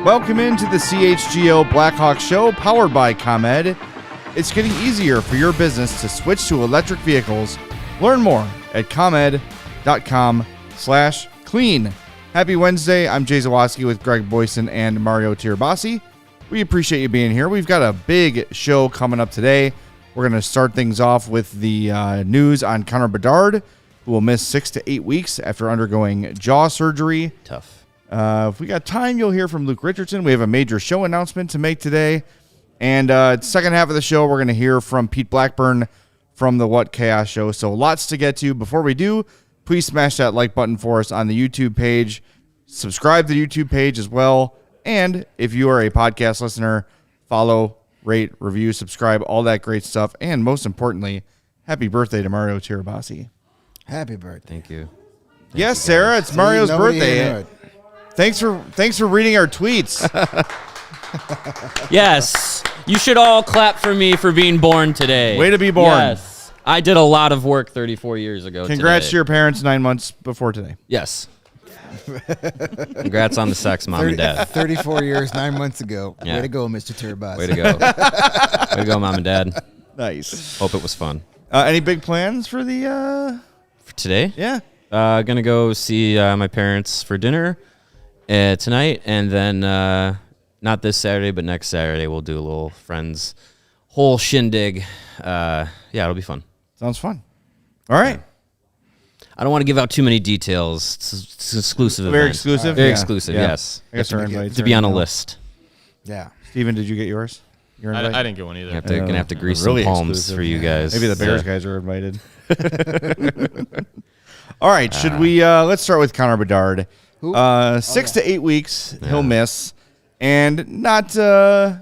Welcome into the CHGO Blackhawk Show, powered by ComEd. It's getting easier for your business to switch to electric vehicles. Learn more at ComEd.com/clean. Happy Wednesday. I'm Jay Zawaski with Greg Boysen and Mario Tirabassi. We appreciate you being here. We've got a big show coming up today. We're going to start things off with the news on Connor Bedard, who will miss 6 to 8 weeks after undergoing jaw surgery. Tough. If we got time, you'll hear from Luke Richardson. We have a major show announcement to make today. And second half of the show, we're going to hear from Pete Blackburn from the What Chaos Show. So lots to get to. Before we do, please smash that like button for us on the YouTube page. Subscribe to the YouTube page as well. And if you are a podcast listener, follow, rate, review, subscribe, all that great stuff. And most importantly, happy birthday to Mario Tirabassi. Happy birthday. Thank you. Yes, Sarah, it's Mario's birthday. Thanks for reading our tweets. Yes, you should all clap for me for being born today. Way to be born. Yes, I did a lot of work 34 years ago. Congrats today. to your parents 9 months before today. Yes. Congrats on the sex, Mom and Dad. 34 years, 9 months ago. Yeah. Way to go, Mr. Tirabassi. Way to go. Way to go, Mom and Dad. Nice. Hope it was fun. Any big plans for the... For today? Yeah. Gonna go see my parents for dinner tonight, and then not this Saturday, but next Saturday we'll do a little friends whole shindig. Yeah, it'll be fun. Sounds fun. All right. I don't want to give out too many details. It's exclusive. Very event. exclusive? Very Yeah. exclusive, Yeah. yes. I guess our invites To are be on a in now. list. Yeah. Steven, did you get yours? Your invite? I didn't get one either. Gonna have to grease Really some palms exclusive. for you guys. Maybe the Bears Yeah. guys are invited. All right. Should we... let's start with Connor Bedard. 6 to 8 weeks he'll miss. And not the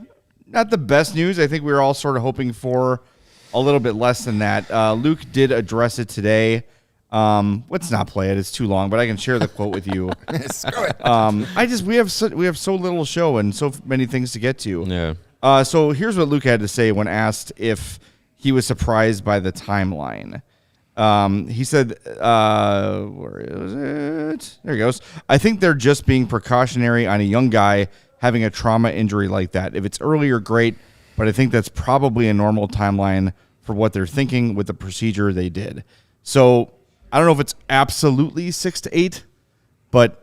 best news. I think we were all sort of hoping for a little bit less than that. Luke did address it today. Let's not play it. It's too long, but I can share the quote with you. Screw it. We have so little show and so many things to get to. Yeah. So here's what Luke had to say when asked if he was surprised by the timeline. He said, where is it? There he goes. I think they're just being precautionary on a young guy having a trauma injury like that. If it's earlier, great, but I think that's probably a normal timeline for what they're thinking with the procedure they did. So I don't know if it's absolutely 6 to 8, but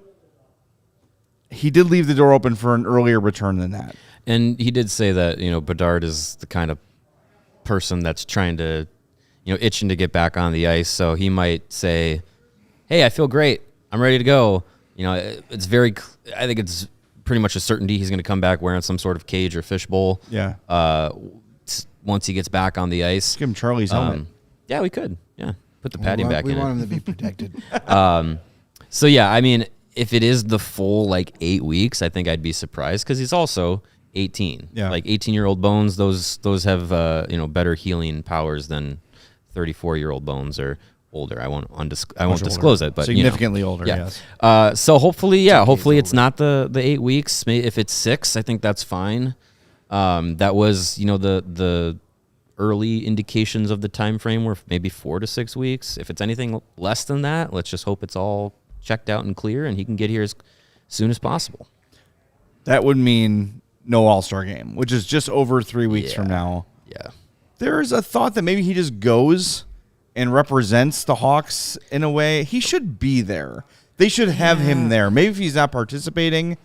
he did leave the door open for an earlier return than that. And he did say that, Bedard is the kind of person that's trying to, itching to get back on the ice. So he might say, hey, I feel great. I'm ready to go. I think it's pretty much a certainty he's going to come back wearing some sort of cage or fishbowl. Yeah. Once he gets back on the ice. Give him Charlie's helmet. Yeah, we could. Yeah. Put the padding back in. We it. want him to be protected. So, yeah, I mean, if it is the full, 8 weeks, I think I'd be surprised because he's also 18. Yeah. 18-year-old bones, those have, better healing powers than 34-year-old bones or older. I won't disclose it, but significantly older, yeah. yes. So hopefully it's not the 8 weeks. If it's 6, I think that's fine. That was, the early indications of the time frame were maybe 4 to 6 weeks. If it's anything less than that, let's just hope it's all checked out and clear and he can get here as soon as possible. That would mean no All-Star game, which is just over 3 weeks from now. Yeah. There's a thought that maybe he just goes and represents the Hawks in a way. He should be there. They should have him there. Maybe if he's not participating,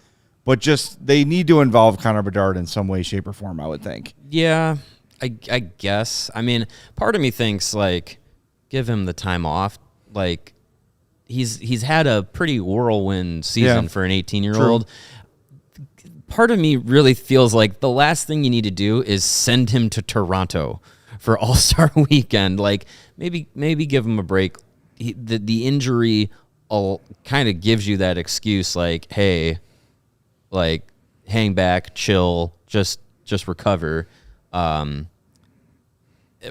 but just they need to involve Connor Bedard in some way, shape, or form, I would think. Yeah, I guess. I mean, part of me thinks, give him the time off. He's had a pretty whirlwind season for an 18-year-old. Part of me really feels like the last thing you need to do is send him to Toronto for All-Star Weekend. Maybe give him a break. The injury kind of gives you that excuse, like, hey, like, hang back, chill, just recover,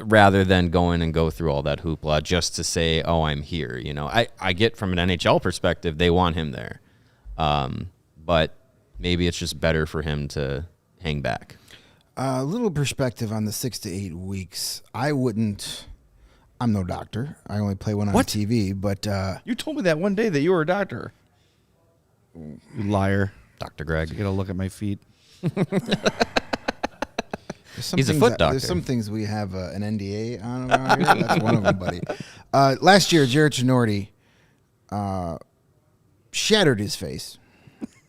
rather than go through all that hoopla just to say, oh, I'm here. You know, I get from an NHL perspective, they want him there. But maybe it's just better for him to hang back. A little perspective on the 6 to 8 weeks. I'm no doctor. I only play one on TV, but You told me that one day that you were a doctor. You liar. Dr. Greg. You got to look at my feet. He's a foot doctor. There's some things we have an NDA on around here. That's one of them, buddy. Last year, Jared Chinordi shattered his face.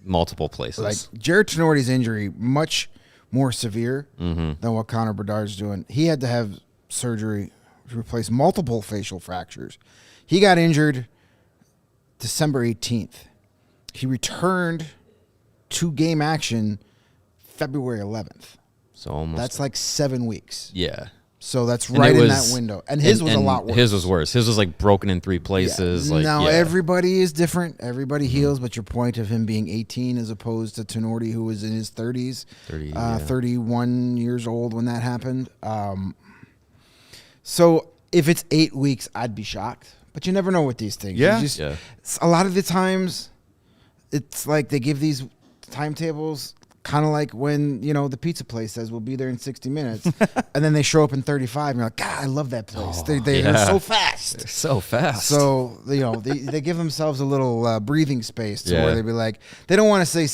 Multiple places. Like Jared Chinordi's injury, much more severe than what Connor Bedard's doing. He had to have surgery to replace multiple facial fractures. He got injured December 18th. He returned to game action February 11th. So almost. That's like 7 weeks. Yeah. So that's right in that window. And his was a lot worse. His was worse. His was like broken in 3 places. Yeah. Like, now, everybody is different. Everybody heals, but your point of him being 18 as opposed to Tinordi, who was in his 30s, 31 years old when that happened. So if it's 8 weeks, I'd be shocked. But you never know with these things. Yeah. A lot of the times, it's like they give these timetables kind of like when, you know, the pizza place says we'll be there in 60 minutes, and then they show up in 35, and you're like, God, I love that place. They're so fast. They're so fast. So, you know, they give themselves a little breathing space to where they'd be like, they don't want to say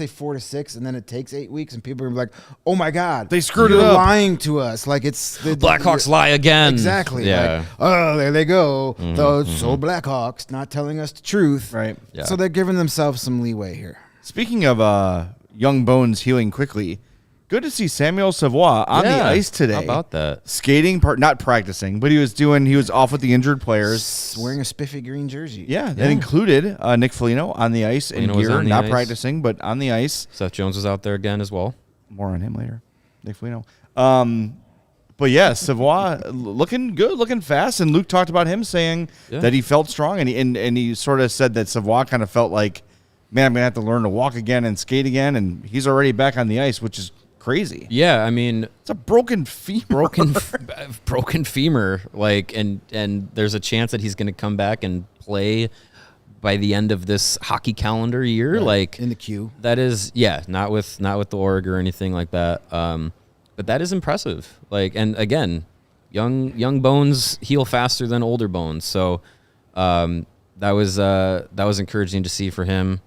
4 to 6, and then it takes 8 weeks, and people are gonna be like, oh my God, they screwed it up. Lying to us. Like it's Blackhawks lie again. Exactly. Yeah. Like, oh, there they go. So Blackhawks not telling us the truth. Right. Yeah. So they're giving themselves some leeway here. Speaking of young bones healing quickly, good to see Samuel Savoie on the ice today. How about that? Skating, not practicing, but he was off with the injured players. Wearing a spiffy green jersey. Yeah, that included Nick Foligno on the ice in gear, not practicing, but on the ice. Seth Jones was out there again as well. More on him later. Nick Foligno. But yeah, Savoie looking good, looking fast, and Luke talked about him saying that he felt strong, and he sort of said that Savoie kind of felt like, man, I'm going to have to learn to walk again and skate again, and he's already back on the ice, which is crazy. Yeah, I mean, it's a broken femur. Broken femur, like, and there's a chance that he's going to come back and play by the end of this hockey calendar year, like in the queue. That is, not with the org or anything like that. But that is impressive. Like, and again, young bones heal faster than older bones, so that was encouraging to see for him.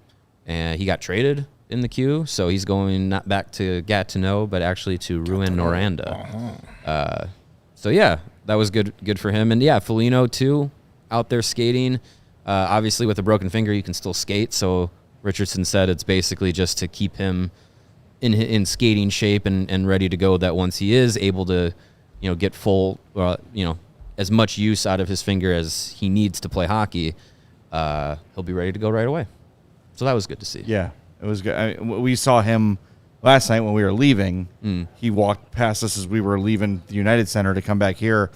And he got traded in the queue, so he's going not back to Gatineau, but actually to Rouen-Noranda. So yeah, that was good for him. And yeah, Foligno too, out there skating. Obviously, with a broken finger, you can still skate. So Richardson said it's basically just to keep him in skating shape and ready to go. That once he is able to, get full, as much use out of his finger as he needs to play hockey, he'll be ready to go right away. So that was good to see. Yeah, it was good. We saw him last night when we were leaving. He walked past us as we were leaving the United Center to come back here.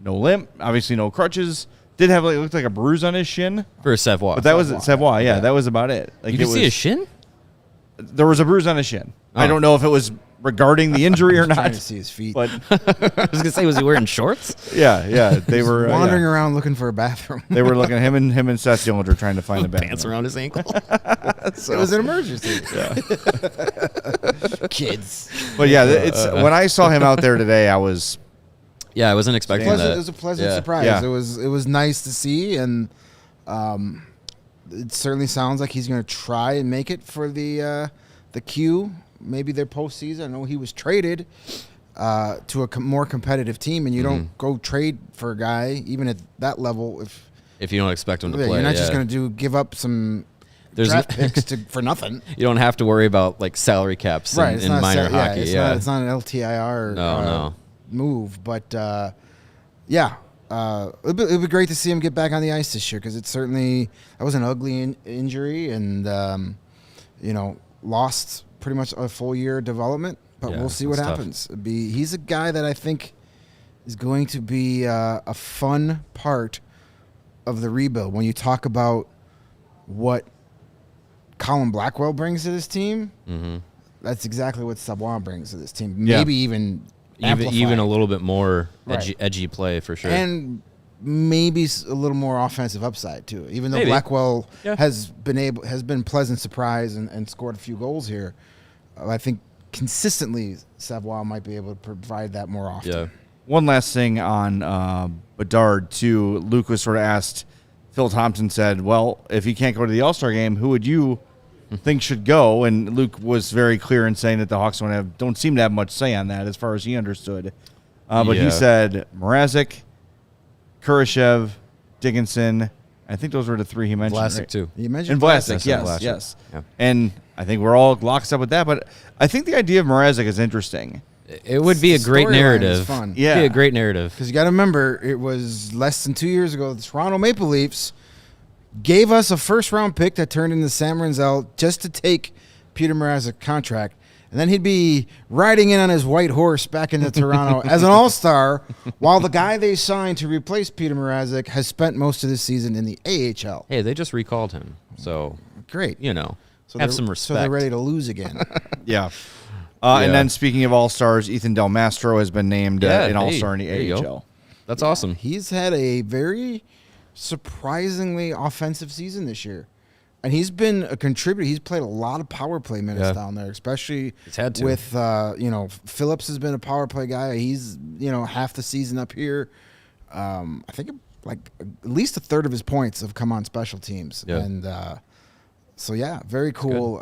No limp, obviously no crutches. Did have it looked like a bruise on his shin for Savoie, but that was Savoie. Yeah, that was about it. Like, you can see his shin. There was a bruise on his shin. I don't know if it was regarding the injury or not. Trying to see his feet. But I was gonna say, was he wearing shorts? Yeah. They were wandering around looking for a bathroom. They were looking at him and Seth Dillinger trying to find a bathroom. Pants around his ankle. So, it was an emergency. Yeah. Kids. But yeah, it's when I saw him out there today, I was. Yeah, I wasn't expecting that. It was a pleasant surprise. Yeah. It was nice to see, and it certainly sounds like he's going to try and make it for the Q. Maybe their postseason. I know he was traded to a more competitive team, and you don't go trade for a guy even at that level if you don't expect him to play. You're not just going to give up some draft picks for nothing. You don't have to worry about like salary caps in minor hockey. It's not an LTIR. No. Move, but it'd be great to see him get back on the ice this year, because that was an ugly injury, and lost pretty much a full year of development. But we'll see what happens. He's a guy that I think is going to be a fun part of the rebuild, when you talk about what Colin Blackwell brings to this team, that's exactly what Savoie brings to this team. Yeah. Maybe even a little bit more Right. edgy play for sure. and maybe a little more offensive upside too. Even though Maybe. Blackwell Yeah. has been pleasant surprise and scored a few goals here, I think consistently Savoie might be able to provide that more often. yeah. One last thing on Bedard, too. Luke was sort of asked, Phil Thompson said, well, if he can't go to the All-Star game, who would you think should go? And Luke was very clear in saying that the Hawks don't seem to have much say on that as far as he understood. But Yeah. he said Mrazek, Kurashev, Dickinson. I think those were the three he mentioned. Vlasic right? too. You mentioned And Vlasic, Vlasic. yes, Vlasic. yes. Yeah. And I think we're all locked up with that. But I think the idea of Mrazek is interesting. It would be a The great storyline is narrative. fun. Yeah. Be a great narrative. Because you got to remember, it was less than 2 years ago the Toronto Maple Leafs gave us a first-round pick that turned into Sam Renzel just to take Peter Mrazek's contract. And then he'd be riding in on his white horse back into Toronto as an all-star, while the guy they signed to replace Peter Mrazek has spent most of this season in the AHL. Hey, they just recalled him, so Great. you know, So have they're- some So respect. they're ready to lose again. Yeah. Yeah. And then speaking of All-Stars, Ethan Del Mastro has been named Yeah, an hey, All-Star in the there you go. AHL. That's awesome. He's had a very surprisingly offensive season this year. And he's been a contributor. He's played a lot of power play minutes Yeah. down there, especially He's had to. with, Phillips has been a power play guy. He's, half the season up here. I think like at least a third of his points have come on special teams. Yeah. And so, yeah, very cool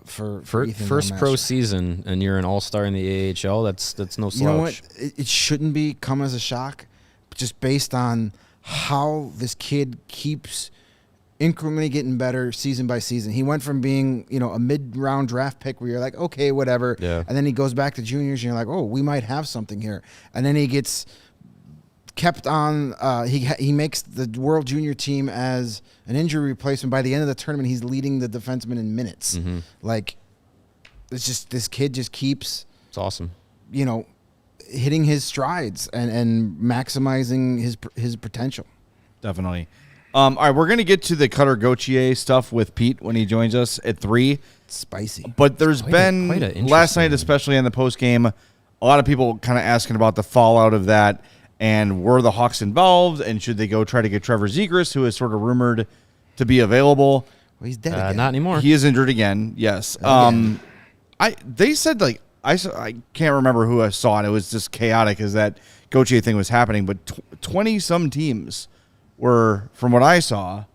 for Ethan First Del pro Mastro. season, and you're an all-star in the AHL. That's no slouch. You know what? It shouldn't be come as a shock, just based on how this kid keeps incrementally getting better season by season. He went from being, a mid-round draft pick where you're like, okay, whatever. Yeah. And then he goes back to juniors and you're like, oh, we might have something here. And then he gets kept on. He makes the World Junior team as an injury replacement. By the end of the tournament, he's leading the defenseman in minutes. Mm-hmm. Like, it's just this kid just keeps, It's awesome. hitting his strides and maximizing his potential. Definitely. All right, we're going to get to the Cutter Gauthier stuff with Pete when he joins us at 3. Spicy. But there's Quite been, a last night interesting- especially in the postgame, a lot of people kind of asking about the fallout of that and were the Hawks involved and should they go try to get Trevor Zegras, who is sort of rumored to be available. Well, he's dead again. Not anymore. He is injured again, yes. They said, like, I can't remember who I saw it. It was just chaotic as that Gauthier thing was happening, but 20-some teams were, from what I saw,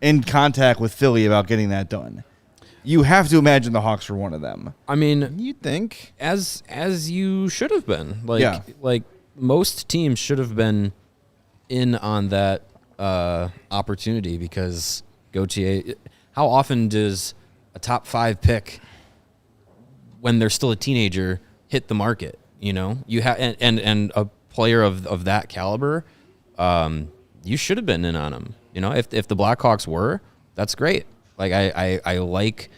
in contact with Philly about getting that done. You have to imagine the Hawks were one of them. I mean, You'd think. as you should have been. Like Yeah. like most teams should have been in on that opportunity because Gauthier. How often does a top 5 pick, when they're still a teenager, hit the market? You have and a player of that caliber, you should have been in on him. If the Blackhawks were, that's great. Like I like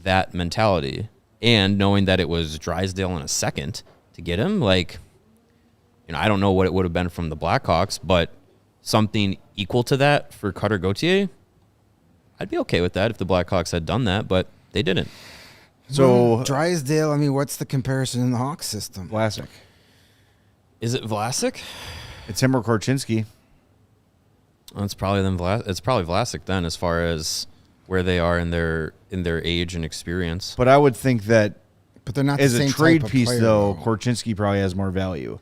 that mentality, and knowing that it was Drysdale in a second to get him, like, I don't know what it would have been from the Blackhawks, but something equal to that for Cutter Gauthier, I'd be okay with that if the Blackhawks had done that, but they didn't. So, Drysdale, I mean, what's the comparison in the Hawks system? Vlasic. Is it Vlasic? It's him or Korchinski. It's probably It's probably Vlasic then, as far as where they are in their age and experience. But I would think that But they're not as the a same trade type of piece, player, though, Korchinski probably has more value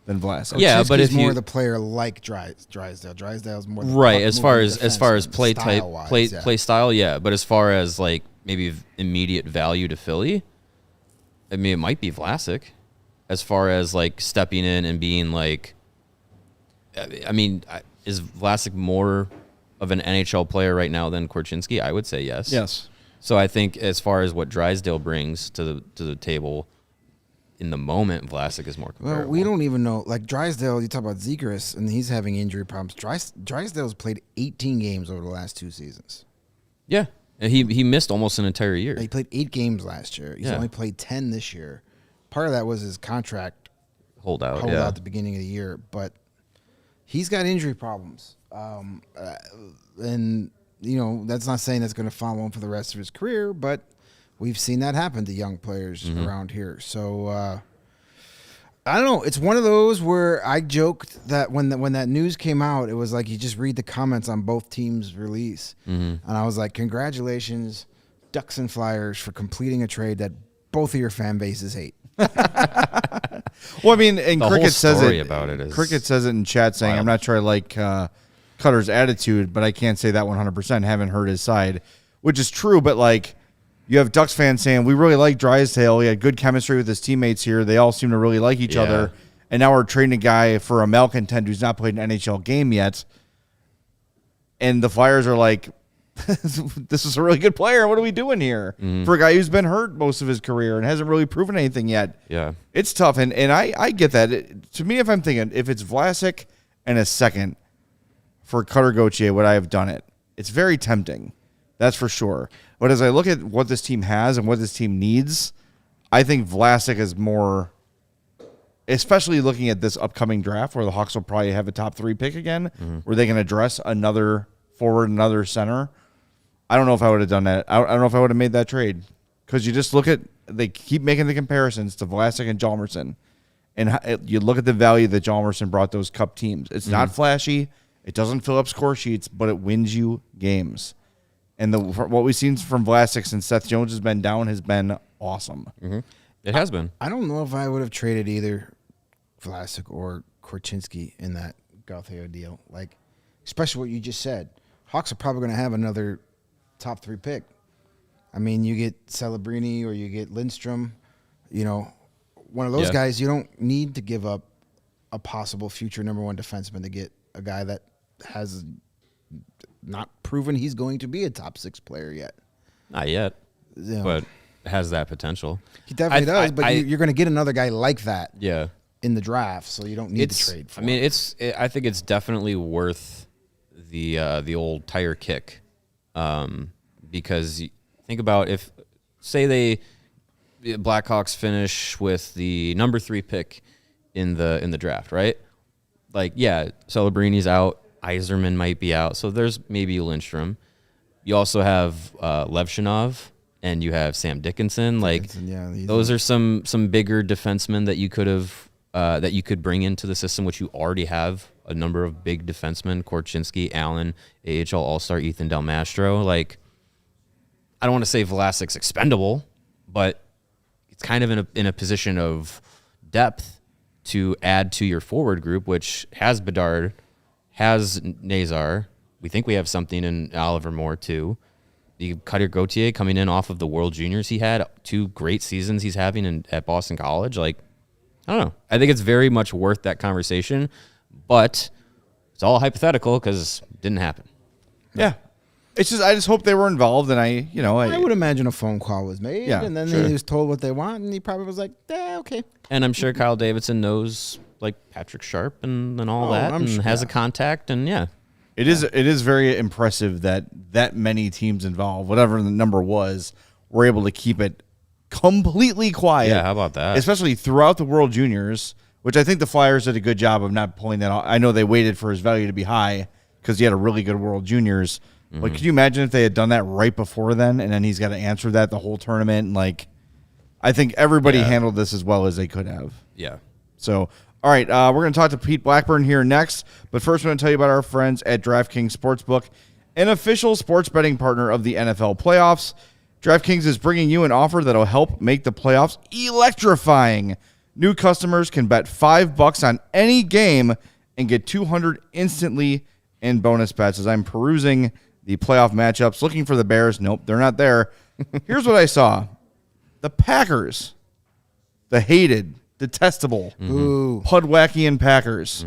than Vlasic. Yeah, but Korchinski's if you- more the player like Drysdale. Drysdale's more the Right, puck as far moving as far as defenseman, play type, style-wise, yeah. play style, yeah. But as far as like maybe immediate value to Philly, I mean, it might be Vlasic. As far as like stepping in and being like, I mean, is Vlasic more of an NHL player right now than Korchinski? I would say yes. Yes. So I think as far as what Drysdale brings to the table, in the moment, Vlasic is more comparable. Well, we don't even know. Like Drysdale, you talk about Zegras, and he's having injury problems. Drysdale's played 18 games over the last 2 seasons. Yeah, and he missed almost an entire year. He played 8 games last year. He's Yeah. only played 10 this year. Part of that was his contract Hold out. held yeah. out at the beginning of the year, but he's got injury problems. And, that's not saying that's going to follow him for the rest of his career, but we've seen that happen to young players around here. So, I don't know. It's one of those where I joked that when that news came out, it was like you just read the comments on both teams' release. And I was like, congratulations, Ducks and Flyers, for completing a trade that both of your fan bases hate. Well, I mean, and The Cricket whole says story it. about it is Cricket says it in chat saying, wild. "I'm not sure I like Cutter's attitude, but I can't say that 100%. Haven't heard his side," which is true. But like, you have Ducks fans saying, "We really like Drysdale. He had good chemistry with his teammates here. They all seem to really like each other." And now we're trading a guy for a malcontent who's not played an NHL game yet. And the Flyers are like, "This is a really good player. What are we doing here for a guy who's been hurt most of his career and hasn't really proven anything yet?" Yeah. It's tough, and I get that. To me, if I'm thinking, if it's Vlasic and a second for Cutter Gauthier, would I have done it? It's very tempting, that's for sure. But as I look at what this team has and what this team needs, I think Vlasic is more, especially looking at this upcoming draft where the Hawks will probably have a top 3 pick again, where they can address another forward, another center. I don't know if I would have done that. I don't know if I would have made that trade, because you just look at, they keep making the comparisons to Vlasic and Hjalmarsson, and you look at the value that Hjalmarsson brought those Cup teams. It's not flashy. It doesn't fill up score sheets, but it wins you games. And what we've seen from Vlasic since Seth Jones has been down has been awesome. It has been. I don't know if I would have traded either Vlasic or Korchinski in that Gauthier deal. Like, especially what you just said. Hawks are probably going to have another top 3 pick. I mean, you get Celebrini or you get Lindstrom. One of those guys, you don't need to give up a possible future number 1 defenseman to get a guy that has not proven he's going to be a top 6 player yet. Not yet, but has that potential. He definitely does, but you're going to get another guy like that in the draft, so you don't need to trade for him. I think it's definitely worth the old tire kick, because think about if, say the Blackhawks finish with the number 3 pick in the draft, right? Like, Celebrini's out, Yzerman might be out, so there's maybe Lindstrom. You also have Levshinov, and you have Sam Dickinson. Those are some bigger defensemen that you could have that you could bring into the system, which you already have a number of big defensemen: Korchinski, Allen, AHL All-Star Ethan Del Mastro. Like, I don't want to say Vlasic's expendable, but it's kind of in a position of depth to add to your forward group, which has Bedard, has Nazar. We think we have something in Oliver Moore too. The Cutter Gauthier coming in off of the World Juniors, he had 2 great seasons he's having at Boston College. Like, I don't know. I think it's very much worth that conversation, but it's all hypothetical because it didn't happen. Yeah. It's just, I just hope they were involved, and I would imagine a phone call was made, and then he was told what they want, and he probably was like, okay. And I'm sure Kyle Davidson knows, like, Patrick Sharp and all that, and has a contact, and It is very impressive that many teams involved, whatever the number was, were able to keep it completely quiet. Yeah, how about that? Especially throughout the World Juniors, which I think the Flyers did a good job of not pulling that off. I know they waited for his value to be high because he had a really good World Juniors. But could you imagine if they had done that right before then, and then he's got to answer that the whole tournament? Like, I think everybody handled this as well as they could have. Yeah. So, all right, we're going to talk to Pete Blackburn here next. But first, we're going to tell you about our friends at DraftKings Sportsbook, an official sports betting partner of the NFL playoffs. DraftKings is bringing you an offer that'll help make the playoffs electrifying. New customers can bet $5 on any game and get $200 instantly in bonus bets. As I'm perusing the playoff matchups, looking for the Bears. Nope, they're not there. Here's what I saw. The Packers, the hated, detestable, Pudwackian Packers,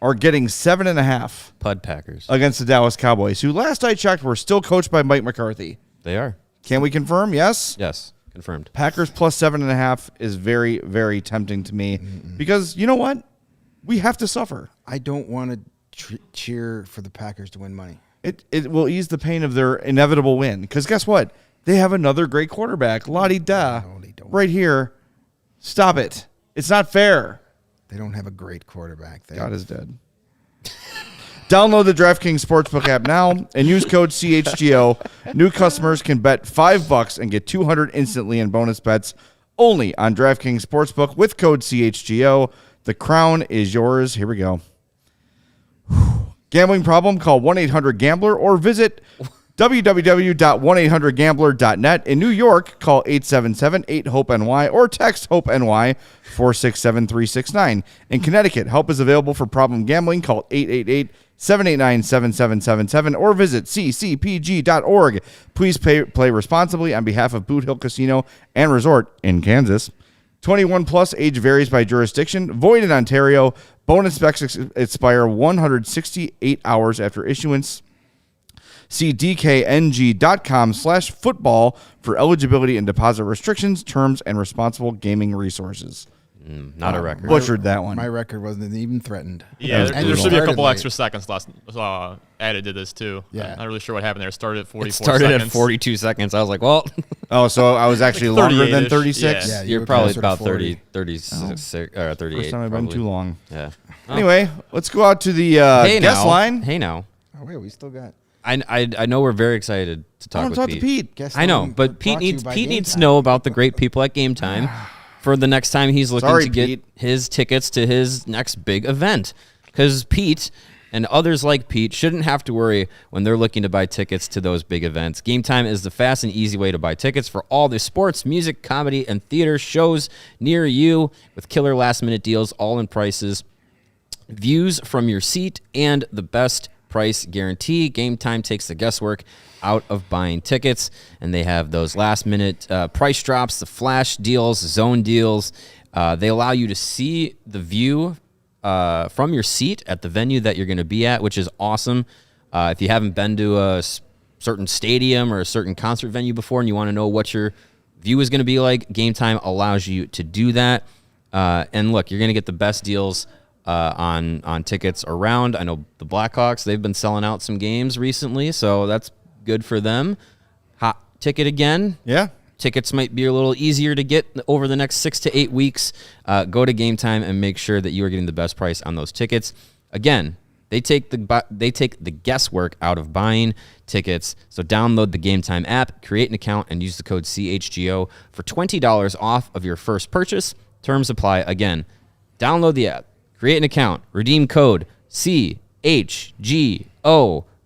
are getting 7.5 Pud Packers against the Dallas Cowboys, who last I checked were still coached by Mike McCarthy. They are. Can we confirm? Yes? Yes, confirmed. Packers plus 7.5 is very, very tempting to me because you know what? We have to suffer. I don't want to cheer for the Packers to win money. It will ease the pain of their inevitable win because guess what? They have another great quarterback. La-di-da. No, they don't. Right here. Stop it. It's not fair. They don't have a great quarterback. God is dead. Download the DraftKings Sportsbook app now and use code CHGO. New customers can bet $5 and get $200 instantly in bonus bets only on DraftKings Sportsbook with code CHGO. The crown is yours. Here we go. Gambling problem? Call 1-800-GAMBLER or visit www.1800gambler.net. In New York, call 877-8-HOPE-NY or text HOPE-NY 467-369. In Connecticut, help is available for problem gambling. Call 888-789-7777 or visit ccpg.org. Please play responsibly on behalf of Boot Hill Casino and Resort in Kansas. 21 plus, age varies by jurisdiction. Void in Ontario. Bonus specs expire 168 hours after issuance. See dkng.com/football for eligibility and deposit restrictions, terms, and responsible gaming resources. Not a record. Butchered that one. My record wasn't even threatened. Yeah, That was there should be a couple brutal. extra seconds added to this too. Yeah. I'm not really sure what happened there. It started at 44 It started seconds. at 42 seconds. I was like, well, Oh, so I was actually Like longer than 38-ish, 36? yeah. Yeah, you you're were probably closer to about 40. 36, 38. First time I've been probably. too long. Yeah. Anyway, let's go out to the Hey guest now. line. Hey now. Oh, wait, we still got I know we're very excited to I talk want with to talk Pete. to Pete. guest I know, line but Pete brought to you needs by Pete Game needs to Time. know about the great people at Game Time for the next time he's looking Sorry, to get Pete. his tickets to his next big event. Because Pete and others like Pete shouldn't have to worry when they're looking to buy tickets to those big events. Game Time is the fast and easy way to buy tickets for all the sports, music, comedy, and theater shows near you with killer last-minute deals, all in prices, views from your seat, and the best price guarantee. Game Time takes the guesswork out of buying tickets, and they have those last-minute price drops, the flash deals, zone deals. They allow you to see the view from your seat at the venue that you're going to be at, which is awesome. If you haven't been to a certain stadium or a certain concert venue before and you want to know what your view is going to be like, Game Time allows you to do that. And look, you're going to get the best deals on tickets around. I know the Blackhawks, they've been selling out some games recently, so that's good for them. Hot ticket again. Yeah. Tickets might be a little easier to get over the next 6 to 8 weeks. Go to Game Time and make sure that you are getting the best price on those tickets. Again, they take the guesswork out of buying tickets. So download the Game Time app, create an account, and use the code CHGO for $20 off of your first purchase. Terms apply. Again, download the app, create an account, redeem code CHGO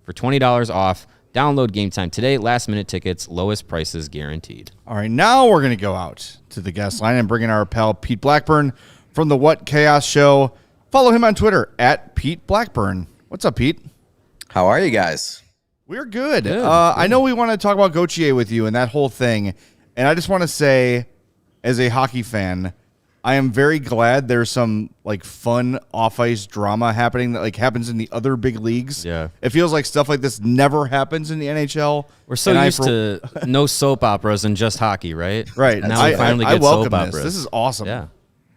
for $20 off. Download Game Time today. Last minute tickets, lowest prices guaranteed. All right, now we're going to go out to the guest line and bring in our pal Pete Blackburn from the What Chaos Show. Follow him on Twitter at Pete Blackburn. What's up, Pete? How are you guys? We're good. I know we want to talk about Gauthier with you and that whole thing. And I just want to say, as a hockey fan, I am very glad there's some like fun off-ice drama happening that like happens in the other big leagues. Yeah. It feels like stuff like this never happens in the NHL. We're so used to no soap operas and just hockey, right? Right. Now we finally I get welcome soap this. operas. This is awesome. Yeah.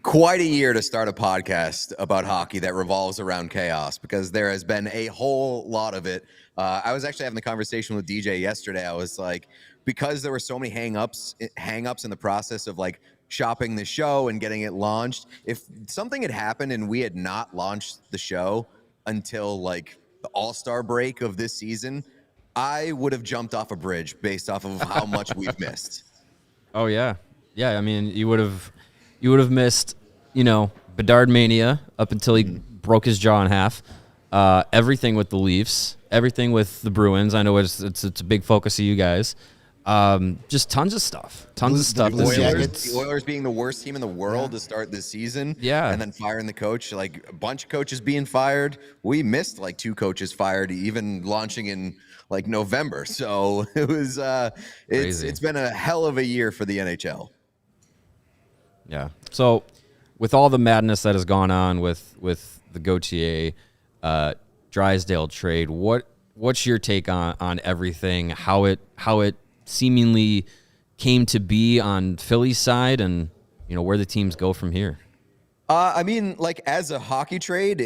Quite a year to start a podcast about hockey that revolves around chaos because there has been a whole lot of it. I was actually having the conversation with DJ yesterday. I was like, because there were so many hang-ups in the process of like shopping the show and getting it launched. If something had happened and we had not launched the show until like the All-Star break of this season, I would have jumped off a bridge based off of how much we've missed. Oh yeah, yeah. I mean, you would have missed, Bedard mania up until he broke his jaw in half. Everything with the Leafs, everything with the Bruins. I know it's a big focus of you guys. Just tons of stuff. The Oilers being the worst team in the world to start this season. Yeah. And then firing the coach, like a bunch of coaches being fired. We missed like 2 coaches fired, even launching in like November. So it was, it's been a hell of a year for the NHL. Yeah. So with all the madness that has gone on with the Gauthier, Drysdale trade, what's your take on everything, how it seemingly came to be on Philly's side and, where the teams go from here? I mean, like as a hockey trade,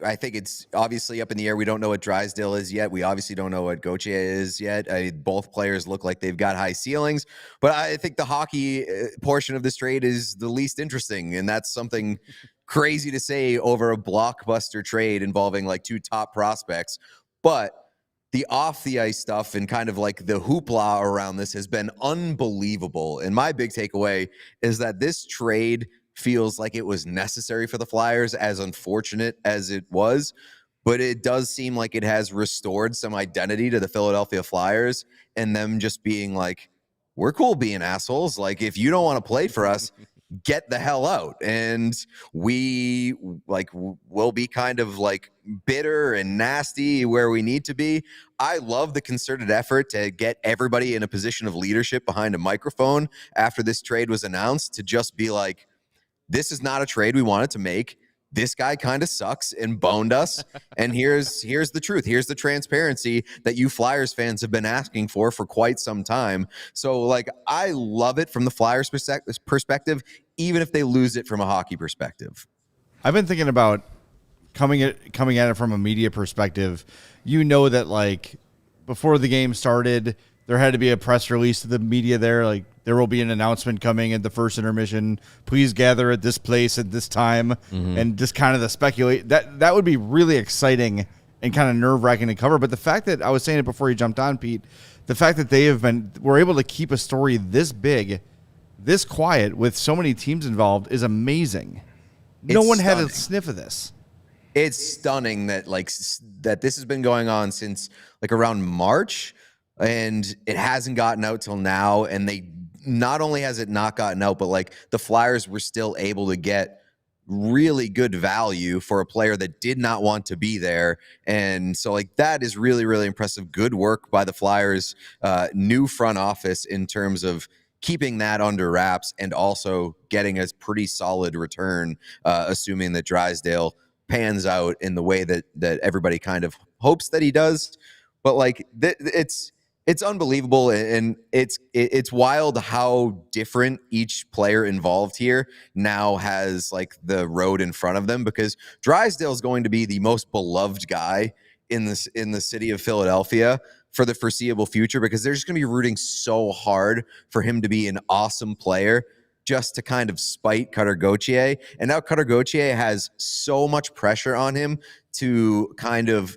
I think it's obviously up in the air. We don't know what Drysdale is yet. We obviously don't know what Gauthier is yet. Both players look like they've got high ceilings, but I think the hockey portion of this trade is the least interesting. And that's something crazy to say over a blockbuster trade involving like 2 top prospects, but the off the ice stuff and kind of like the hoopla around this has been unbelievable. And my big takeaway is that this trade feels like it was necessary for the Flyers, as unfortunate as it was, but it does seem like it has restored some identity to the Philadelphia Flyers and them just being like, we're cool being assholes. Like, if you don't want to play for us, get the hell out. And we like will be kind of like bitter and nasty where we need to be. I love the concerted effort to get everybody in a position of leadership behind a microphone after this trade was announced to just be like, this is not a trade we wanted to make. This guy kind of sucks and boned us. And here's the truth. Here's the transparency that you Flyers fans have been asking for quite some time. So, like, I love it from the Flyers perspective, even if they lose it from a hockey perspective. I've been thinking about coming at it from a media perspective. You know that, like, before the game started, there had to be a press release to the media there. Like, there will be an announcement coming at the first intermission. Please gather at this place at this time. And just kind of the speculate. That would be really exciting and kind of nerve-wracking to cover. But the fact that, I was saying it before you jumped on, Pete, the fact that we're able to keep a story this big, this quiet, with so many teams involved is amazing. No one had a sniff of this. It's stunning that that this has been going on since like around March, and it hasn't gotten out till now. And they not only has it not gotten out, but like the Flyers were still able to get really good value for a player that did not want to be there. And so like that is really, really impressive. Good work by the Flyers new front office in terms of keeping that under wraps and also getting a pretty solid return, assuming that Drysdale pans out in the way that everybody kind of hopes that he does. But like it's unbelievable, and it's wild how different each player involved here now has like the road in front of them, because Drysdale is going to be the most beloved guy in the city of Philadelphia for the foreseeable future, because they're just going to be rooting so hard for him to be an awesome player just to kind of spite Cutter Gauthier. And now Cutter Gauthier has so much pressure on him to kind of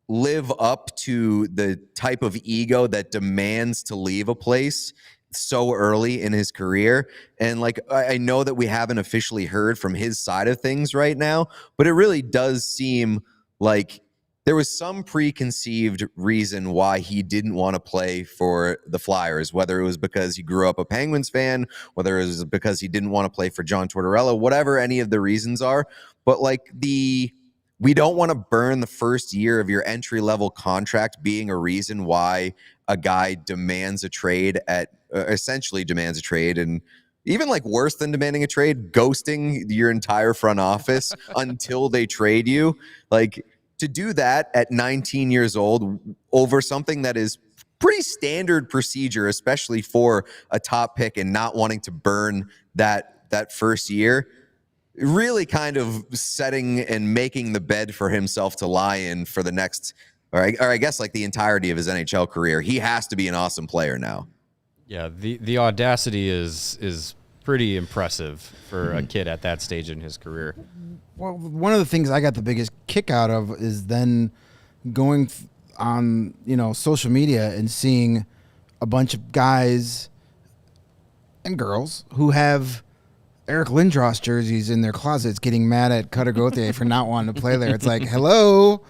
live up to the type of ego that demands to leave a place so early in his career. And like, I know that we haven't officially heard from his side of things right now, but it really does seem like there was some preconceived reason why he didn't want to play for the Flyers, whether it was because he grew up a Penguins fan, whether it was because he didn't want to play for John Tortorella, whatever any of the reasons are. But like we don't want to burn the first year of your entry-level contract being a reason why a guy demands a trade essentially demands a trade, and even like worse than demanding a trade, ghosting your entire front office until they trade you. Like, to do that at 19 years old over something that is pretty standard procedure, especially for a top pick, and not wanting to burn that first year, really kind of setting and making the bed for himself to lie in for the next, or I guess like the entirety of his NHL career. He has to be an awesome player now. Yeah, the audacity is pretty impressive for a kid at that stage in his career. Well, one of the things I got the biggest kick out of is then going on, social media and seeing a bunch of guys and girls who have Eric Lindros jerseys in their closets getting mad at Cutter Gauthier for not wanting to play there. It's like, hello,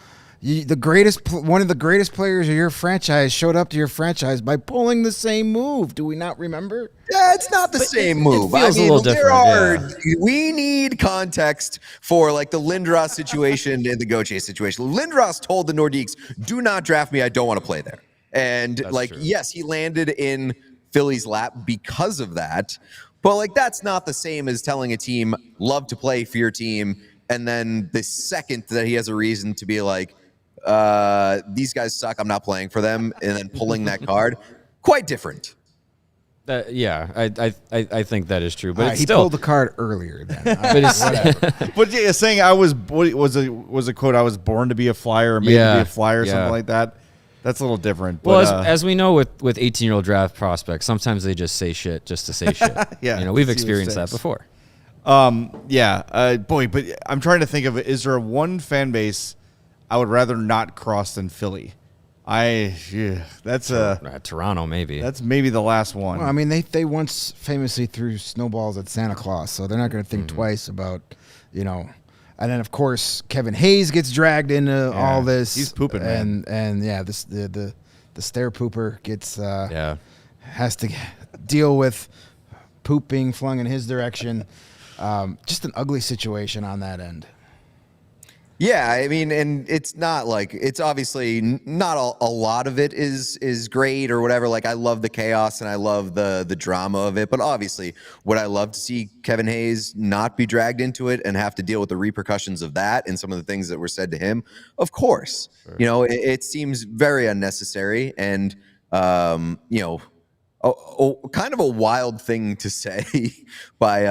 one of the greatest players of your franchise showed up to your franchise by pulling the same move. Do we not remember? Yeah, it's not the same move. It feels a little different. We need context for like the Lindros situation and the Gauthier situation. Lindros told the Nordiques, "Do not draft me. I don't want to play there." And that's true. Yes, he landed in Philly's lap because of that. But like, that's not the same as telling a team, love to play for your team, and then the second that he has a reason to be like, these guys suck, I'm not playing for them, and then pulling that card, quite different. Yeah, I think that is true. But he pulled the card earlier then. But yeah, saying was a quote, "I was born to be a Flyer," or maybe to be a Flyer, or something like that. That's a little different. But, well, as we know with 18-year-old draft prospects, sometimes they just say shit just to say shit. Yeah, we've experienced that before. Boy, but I'm trying to think of, is there one fan base I would rather not cross than Philly? That's Toronto, maybe. That's maybe the last one. Well, I mean, they once famously threw snowballs at Santa Claus, so they're not going to think twice about, And then of course Kevin Hayes gets dragged into all this. He's pooping, man. And the stair pooper gets has to deal with poop being flung in his direction. Just an ugly situation on that end. Yeah, I mean, and it's not like, it's obviously not a lot of it is great or whatever. Like, I love the chaos and I love the drama of it, but obviously would I love to see Kevin Hayes not be dragged into it and have to deal with the repercussions of that and some of the things that were said to him? Of course. Sure. It seems very unnecessary and, kind of a wild thing to say by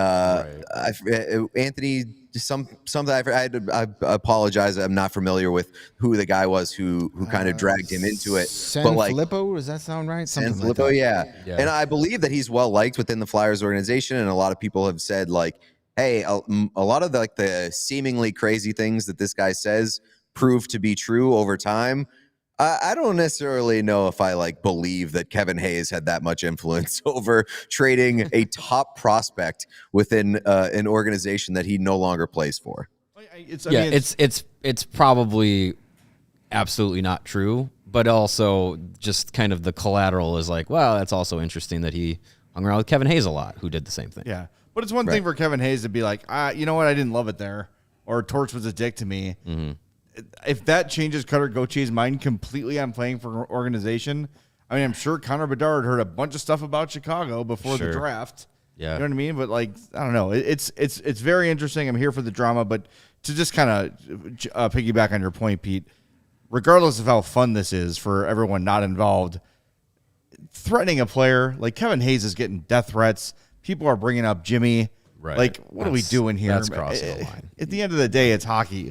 Anthony. Something I apologize. I'm not familiar with who the guy was who kind of dragged him into it. Filippo, does that sound right? Filippo, like yeah. And I believe that he's well liked within the Flyers organization, and a lot of people have said like, hey, a lot of the seemingly crazy things that this guy says prove to be true over time. I don't necessarily know if I believe that Kevin Hayes had that much influence over trading a top prospect within an organization that he no longer plays for. It's probably absolutely not true, but also just kind of the collateral is that's also interesting that he hung around with Kevin Hayes a lot, who did the same thing. Yeah, but it's one thing for Kevin Hayes to be like, you know what, I didn't love it there, or Torch was a dick to me. Mm-hmm. If that changes Cutter Gautier's mind completely on playing for an organization, I mean, I'm sure Connor Bedard heard a bunch of stuff about Chicago before the draft. Yeah. You know what I mean? But I don't know. It's very interesting. I'm here for the drama, but to just kind of piggyback on your point, Pete, regardless of how fun this is for everyone not involved, threatening a player like Kevin Hayes is getting death threats. People are bringing up Jimmy. Right. What are we doing here? That's crossing the line. At the end of the day, it's hockey.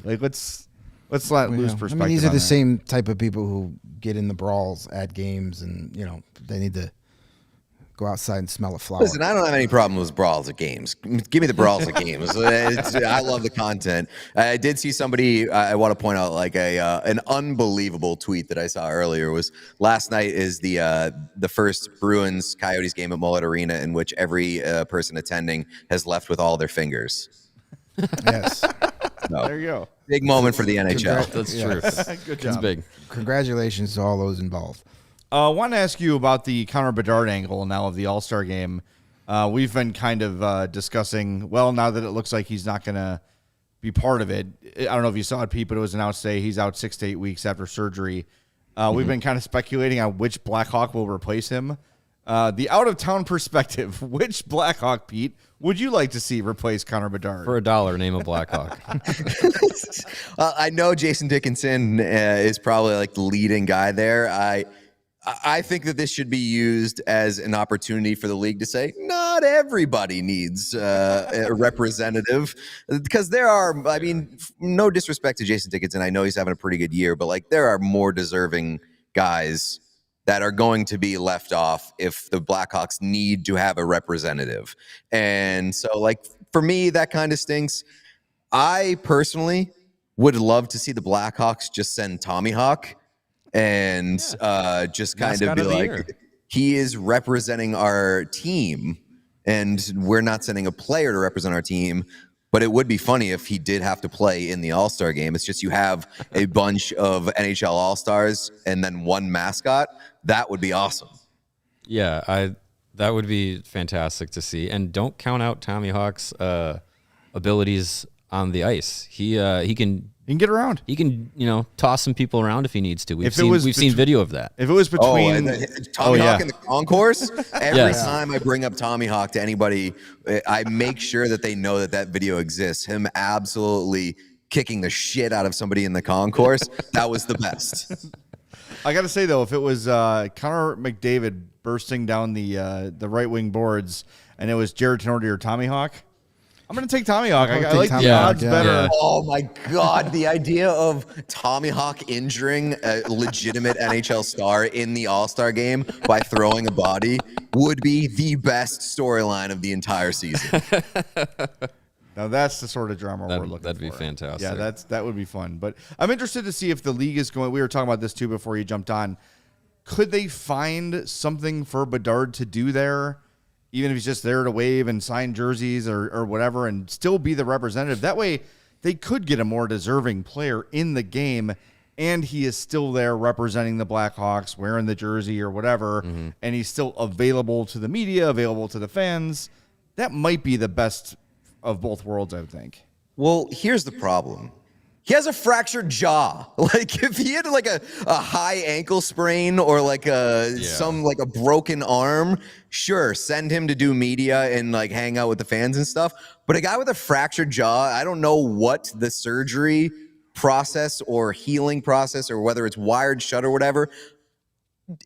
Let's not lose perspective. I mean, these are the same type of people who get in the brawls at games, and they need to go outside and smell a flower. Listen, I don't have any problem with brawls at games. Give me the brawls at games. I love the content. I did see somebody. I want to point out an unbelievable tweet that I saw earlier. Was last night is the first Bruins Coyotes game at Mullet Arena in which every person attending has left with all their fingers. Yes. There you go. Big moment for the NHL. That's true. Good job. It's big. Congratulations to all those involved. I want to ask you about the Connor Bedard angle now of the All-Star game. We've been kind of discussing, now that it looks like he's not going to be part of it. I don't know if you saw it, Pete, but it was announced today he's out 6 to 8 weeks after surgery. We've been kind of speculating on which Blackhawk will replace him. The out-of-town perspective, which Blackhawk, Pete, would you like to see replace Connor Bedard? For $1, name a Blackhawk. I know Jason Dickinson is probably the leading guy there. I think that this should be used as an opportunity for the league to say not everybody needs a representative, because there are, I mean, no disrespect to Jason Dickinson, I know he's having a pretty good year, but there are more deserving guys that are going to be left off if the Blackhawks need to have a representative. And so for me, that kind of stinks. I personally would love to see the Blackhawks just send Tommy Hawk and just kind of be he is representing our team, and we're not sending a player to represent our team. But it would be funny if he did have to play in the All-Star game. It's just you have a bunch of NHL All-Stars and then one mascot. That would be awesome. Yeah, that would be fantastic to see. And don't count out Tommy Hawk's abilities on the ice. He can get around. He can toss some people around if he needs to. We've seen video of that. If it was between Tommy Hawk and the concourse, every time I bring up Tommy Hawk to anybody, I make sure that they know that video exists. Him absolutely kicking the shit out of somebody in the concourse, that was the best. I got to say though, if it was Connor McDavid bursting down the right wing boards and it was Jared Tenorti or Tommy Hawk, I'm going to take Tommy Hawk. I like the odds better. Yeah. Oh, my God. The idea of Tommy Hawk injuring a legitimate NHL star in the All-Star game by throwing a body would be the best storyline of the entire season. Now that's the sort of drama we're looking for. That'd be fantastic. Yeah, that would be fun. But I'm interested to see if the league is going. We were talking about this too before you jumped on. Could they find something for Bedard to do there, even if he's just there to wave and sign jerseys or whatever, and still be the representative? That way, they could get a more deserving player in the game, and he is still there representing the Blackhawks, wearing the jersey or whatever, and he's still available to the media, available to the fans. That might be the best of both worlds, I would think. Well, here's the problem. He has a fractured jaw. Like if he had like a high ankle sprain or like a broken arm, sure, send him to do media and like hang out with the fans and stuff. But a guy with a fractured jaw, I don't know what the surgery process or healing process or whether it's wired shut or whatever.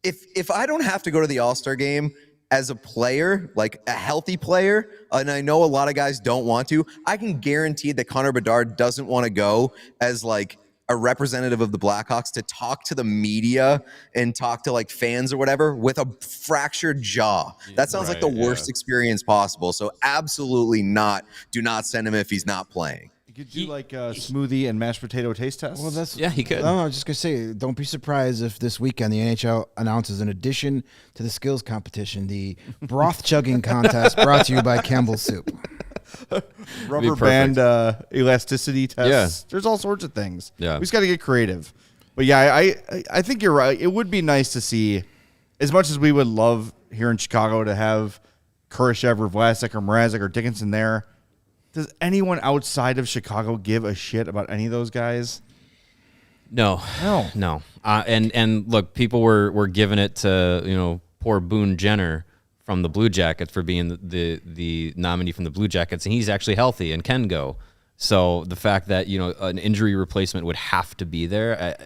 If I don't have to go to the All-Star game as a player, like a healthy player, and I know a lot of guys don't want to, I can guarantee that Connor Bedard doesn't want to go as like a representative of the Blackhawks to talk to the media and talk to like fans or whatever with a fractured jaw. That sounds like the worst experience possible. So absolutely not. Do not send him if he's not playing. You could do like a smoothie and mashed potato taste test. Well, that's he could. I was just gonna say, don't be surprised if this weekend the NHL announces, in addition to the skills competition, the broth chugging contest brought to you by Campbell's Soup. Rubber band elasticity tests. Yeah. There's all sorts of things. Yeah. We just got to get creative. But yeah, I think you're right. It would be nice to see, as much as we would love here in Chicago to have Kurashev or Vlasic or Mrazek or Dickinson there. Does anyone outside of Chicago give a shit about any of those guys? No. And look, people were giving it to poor Boone Jenner from the Blue Jackets for being the nominee from the Blue Jackets, and he's actually healthy and can go. So the fact that an injury replacement would have to be there,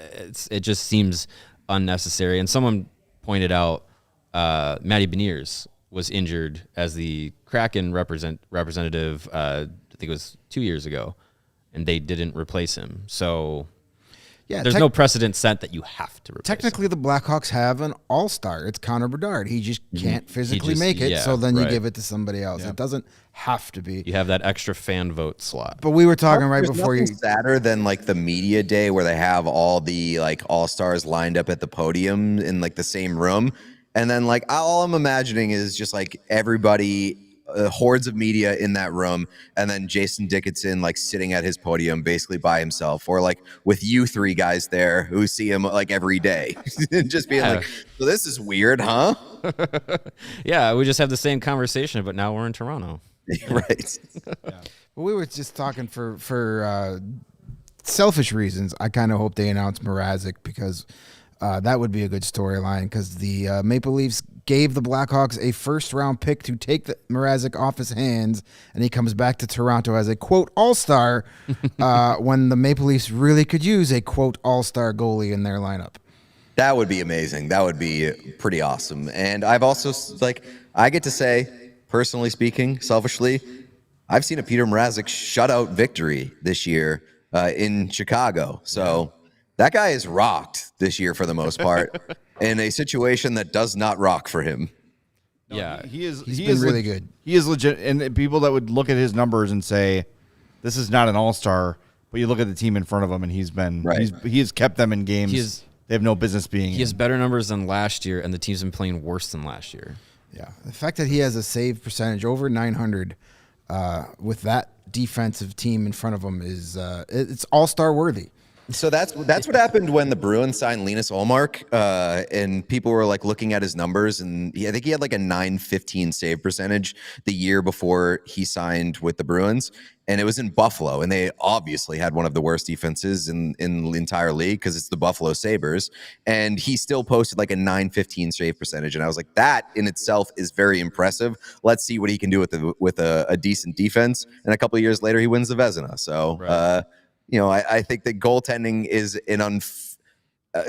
it just seems unnecessary. And someone pointed out Matty Beniers was injured as the Kraken representative, I think it was 2 years ago, and they didn't replace him. So there's no precedent set that you have to replace Technically, him. the Blackhawks have an all-star. It's Connor Bedard. He just can't physically make it, so then you give it to somebody else. Yeah. It doesn't have to be. You have that extra fan vote slot. But we were talking right There's before you. nothing sadder than like the media day where they have all the like all-stars lined up at the podium in like the same room. And then, like, all I'm imagining is just, like, everybody, hordes of media in that room, and then Jason Dickinson, like, sitting at his podium basically by himself, or, like, with you three guys there who see him, like, every day. Just being like, so this is weird, huh? Yeah, we just have the same conversation, but now we're in Toronto. Right. Well, we were just talking for selfish reasons. I kind of hope they announce Mrazek because that would be a good storyline because the Maple Leafs gave the Blackhawks a first-round pick to take the Mrazek off his hands, and he comes back to Toronto as a, quote, all-star when the Maple Leafs really could use a, quote, all-star goalie in their lineup. That would be amazing. That would be pretty awesome. And I've also, like, I get to say, personally speaking, selfishly, I've seen a Peter Mrazek shutout victory this year in Chicago. So that guy is rocked this year for the most part in a situation that does not rock for him. No, yeah, he's been really good. He is legit, and people that would look at his numbers and say, "This is not an all-star," but you look at the team in front of him, and he's been he has kept them in games they have no business being. He has better numbers than last year, and the team's been playing worse than last year. Yeah, the fact that he has a save percentage over 900 with that defensive team in front of him is it's all-star worthy. So that's what happened when the Bruins signed Linus Ullmark, and people were like looking at his numbers, and I think he had like a .915 save percentage the year before he signed with the Bruins, and it was in Buffalo, and they obviously had one of the worst defenses in the entire league because it's the Buffalo Sabres, and he still posted like a .915 save percentage, and I was like, that in itself is very impressive. Let's see what he can do with a decent defense, and a couple of years later he wins the Vezina. So. Right. I think that goaltending is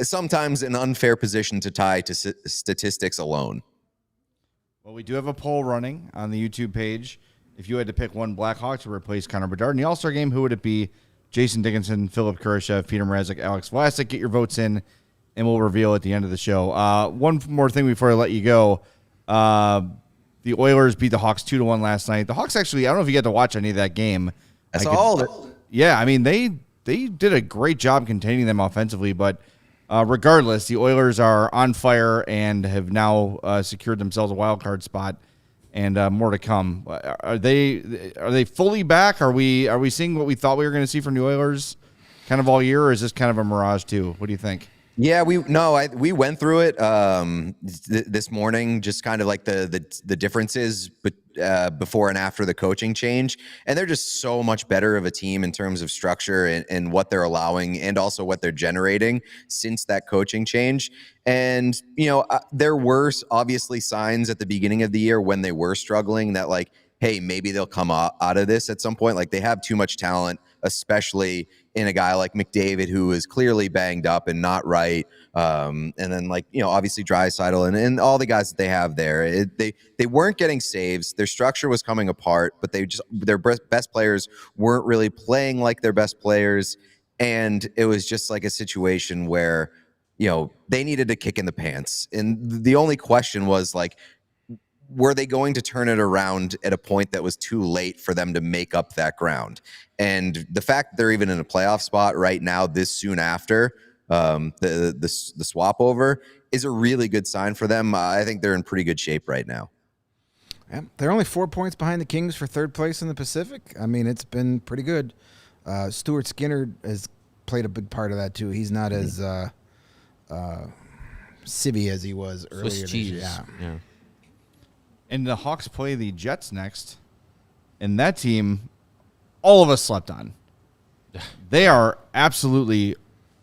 sometimes an unfair position to tie to statistics alone. Well, we do have a poll running on the YouTube page. If you had to pick one Blackhawk to replace Connor Bedard in the All-Star game, who would it be? Jason Dickinson, Philip Kurashev, Peter Mrazek, Alex Vlasic. Get your votes in, and we'll reveal at the end of the show. One more thing before I let you go. the Oilers beat the Hawks 2-1 last night. The Hawks actually, I don't know if you get to watch any of that game. That's all. Yeah, I mean, they did a great job containing them offensively, but regardless, the Oilers are on fire and have now secured themselves a wild card spot, and more to come. Are they fully back? Are we seeing what we thought we were going to see from the Oilers kind of all year, or is this kind of a mirage too? What do you think? Yeah, we went through it this morning, just kind of like the differences before and after the coaching change, and they're just so much better of a team in terms of structure and what they're allowing, and also what they're generating since that coaching change. And there were obviously signs at the beginning of the year when they were struggling that, like, hey, maybe they'll come out of this at some point. Like, they have too much talent, especially in a guy like McDavid, who is clearly banged up and not right. And then, like, obviously Draisaitl and all the guys that they have there. They weren't getting saves. Their structure was coming apart, but their best players weren't really playing like their best players. And it was just like a situation where, they needed a kick in the pants. And the only question was, like, were they going to turn it around at a point that was too late for them to make up that ground? And the fact that they're even in a playoff spot right now, this soon after the swap over, is a really good sign for them. I think they're in pretty good shape right now. Yeah, they're only 4 points behind the Kings for third place in the Pacific. I mean, it's been pretty good. Stuart Skinner has played a big part of that too. He's not as civvy as he was earlier Swiss this cheese. year. Yeah. And the Hawks play the Jets next, and that team, all of us slept on. They are absolutely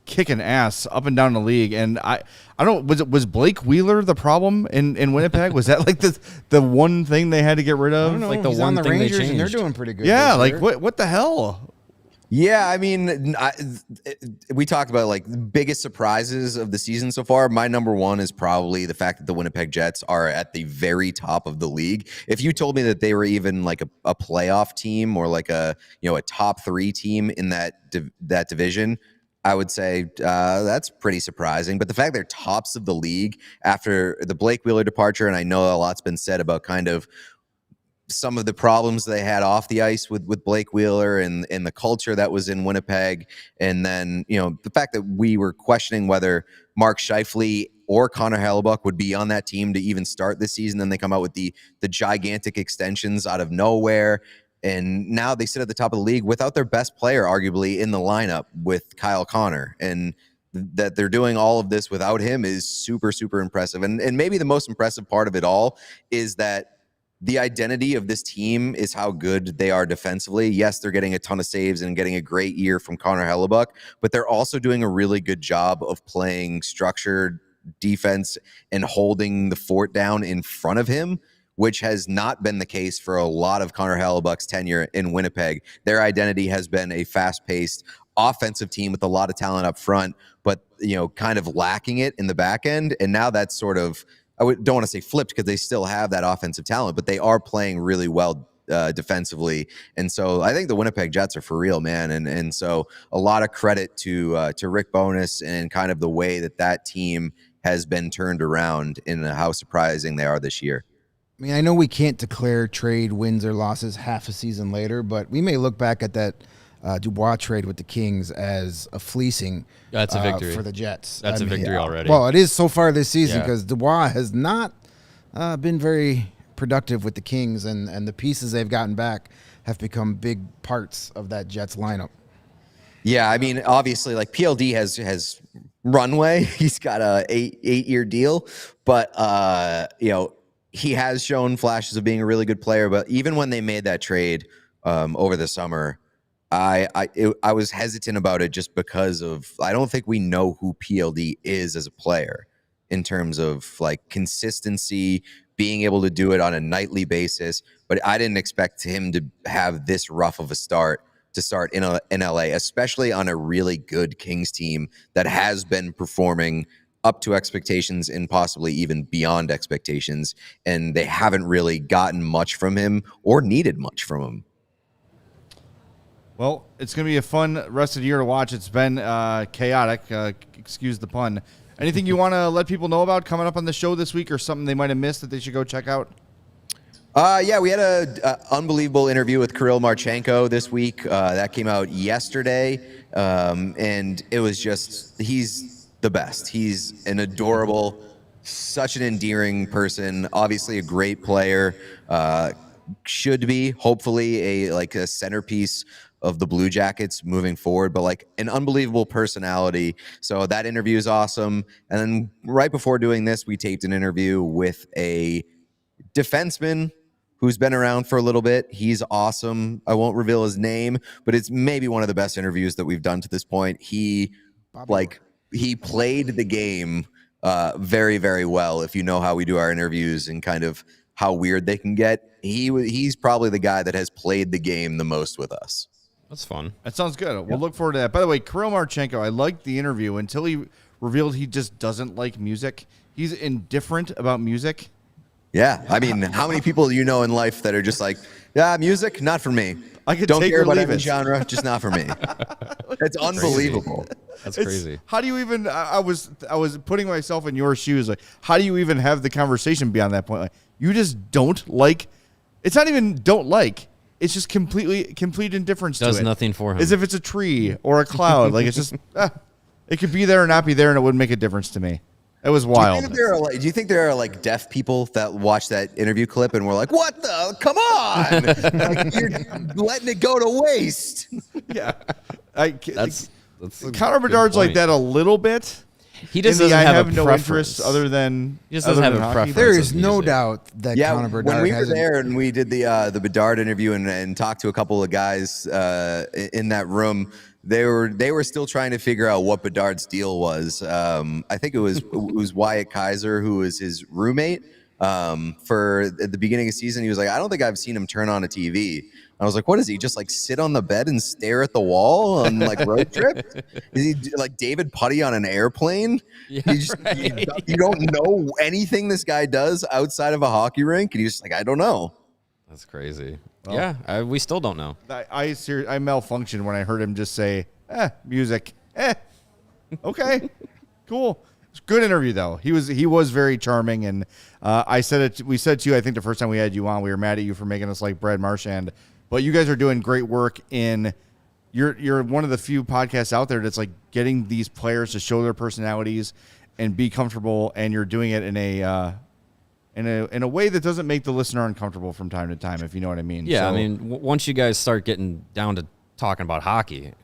kicking ass up and down the league. And I don't, was Blake Wheeler the problem in Winnipeg? Was that like the one thing they had to get rid of? I don't know. Like the He's one on the thing they Rangers, and they're changed. doing pretty good. Yeah, this like year. what the hell? Yeah, I mean, we talked about, like, the biggest surprises of the season so far. My number one is probably the fact that the Winnipeg Jets are at the very top of the league. If you told me that they were even like a playoff team or like a top 3 team in that division, I would say that's pretty surprising. But the fact they're tops of the league after the Blake Wheeler departure, and I know a lot's been said about kind of some of the problems they had off the ice with Blake Wheeler and the culture that was in Winnipeg. And then, the fact that we were questioning whether Mark Scheifele or Connor Hellebuck would be on that team to even start this season. Then they come out with the gigantic extensions out of nowhere. And now they sit at the top of the league without their best player, arguably, in the lineup with Kyle Connor. And that they're doing all of this without him is super, super impressive. And maybe the most impressive part of it all is that the identity of this team is how good they are defensively. Yes, they're getting a ton of saves and getting a great year from Connor Hellebuck, but they're also doing a really good job of playing structured defense and holding the fort down in front of him, which has not been the case for a lot of Connor Hellebuck's tenure in Winnipeg. Their identity has been a fast-paced offensive team with a lot of talent up front, but kind of lacking it in the back end. And now that's sort of, don't want to say flipped, because they still have that offensive talent, but they are playing really well defensively. And so I think the Winnipeg Jets are for real, man. And so a lot of credit to Rick Bowness and kind of the way that team has been turned around and how surprising they are this year. I mean, I know we can't declare trade wins or losses half a season later, but we may look back at that Dubois trade with the Kings as a fleecing. That's a victory for the Jets. That's a victory already. Well, it is so far this season, Yeah. because Dubois has not been very productive with the Kings, and the pieces they've gotten back have become big parts of that Jets lineup. Yeah, I mean, obviously, like, PLD has runway. He's got a eight-year deal, but he has shown flashes of being a really good player. But even when they made that trade over the summer, I was hesitant about it just because of, I don't think we know who PLD is as a player in terms of, like, consistency, being able to do it on a nightly basis. But I didn't expect him to have this rough of a start in LA, especially on a really good Kings team that has been performing up to expectations and possibly even beyond expectations. And they haven't really gotten much from him or needed much from him. Well, it's going to be a fun rest of the year to watch. It's been chaotic, excuse the pun. Anything you want to let people know about coming up on the show this week, or something they might have missed that they should go check out? Yeah, we had a unbelievable interview with Kirill Marchenko this week. That came out yesterday, and it was he's the best. He's an adorable, such an endearing person. Obviously, a great player. Should be hopefully a centerpiece of the Blue Jackets moving forward, but like an unbelievable personality. So that interview is awesome. And then right before doing this, we taped an interview with a defenseman who's been around for a little bit. He's awesome. I won't reveal his name, but it's maybe one of the best interviews that we've done to this point. He played the game very, very well. If you know how we do our interviews and kind of how weird they can get, he's probably the guy that has played the game the most with us. That's fun. That sounds good. We'll look forward to that. By the way, Kirill Marchenko, I liked the interview until he revealed he just doesn't like music. He's indifferent about music. Yeah, I mean, how many people do you know in life that are just like, yeah, music, not for me. I could Don't take care or about leave any it. genre, just not for me. It's unbelievable. That's crazy. How do you even? I was putting myself in your shoes. Like, how do you even have the conversation beyond that point? Like, you just don't like. It's not even don't like. It's just complete indifference to it. Does nothing for him. As if it's a tree or a cloud. Like, it's just it could be there or not be there, and it wouldn't make a difference to me. It was wild. Do you think there are like deaf people that watch that interview clip and were like, "What the? Come on! Like, you're letting it go to waste." Yeah, That's Connor Bedard's like that a little bit. He just In the, doesn't I have have a no preference. interest other than He just doesn't other have than a hockey. preference. There of is no music. doubt that Yeah, Connor Bedard when we were has there and we did the Bedard interview and talked to a couple of guys in that room, they were still trying to figure out what Bedard's deal was. I think it was Wyatt Kaiser, who was his roommate. For at the beginning of the season, he was like, I don't think I've seen him turn on a TV. I was like, what is he? Just like sit on the bed and stare at the wall on like road trip? Is he like David Putty on an airplane? Yeah, You don't know anything this guy does outside of a hockey rink, and he's just like, I don't know. That's crazy. We still don't know. I malfunctioned when I heard him just say, music. Okay, cool. It's a good interview though. He was very charming, and we said to you, I think the first time we had you on, we were mad at you for making us like Brad Marchand, but you guys are doing great work you're one of the few podcasts out there that's like getting these players to show their personalities and be comfortable, and you're doing it in a way that doesn't make the listener uncomfortable from time to time, if you know what I mean. Yeah, So, I mean, once you guys start getting down to talking about hockey,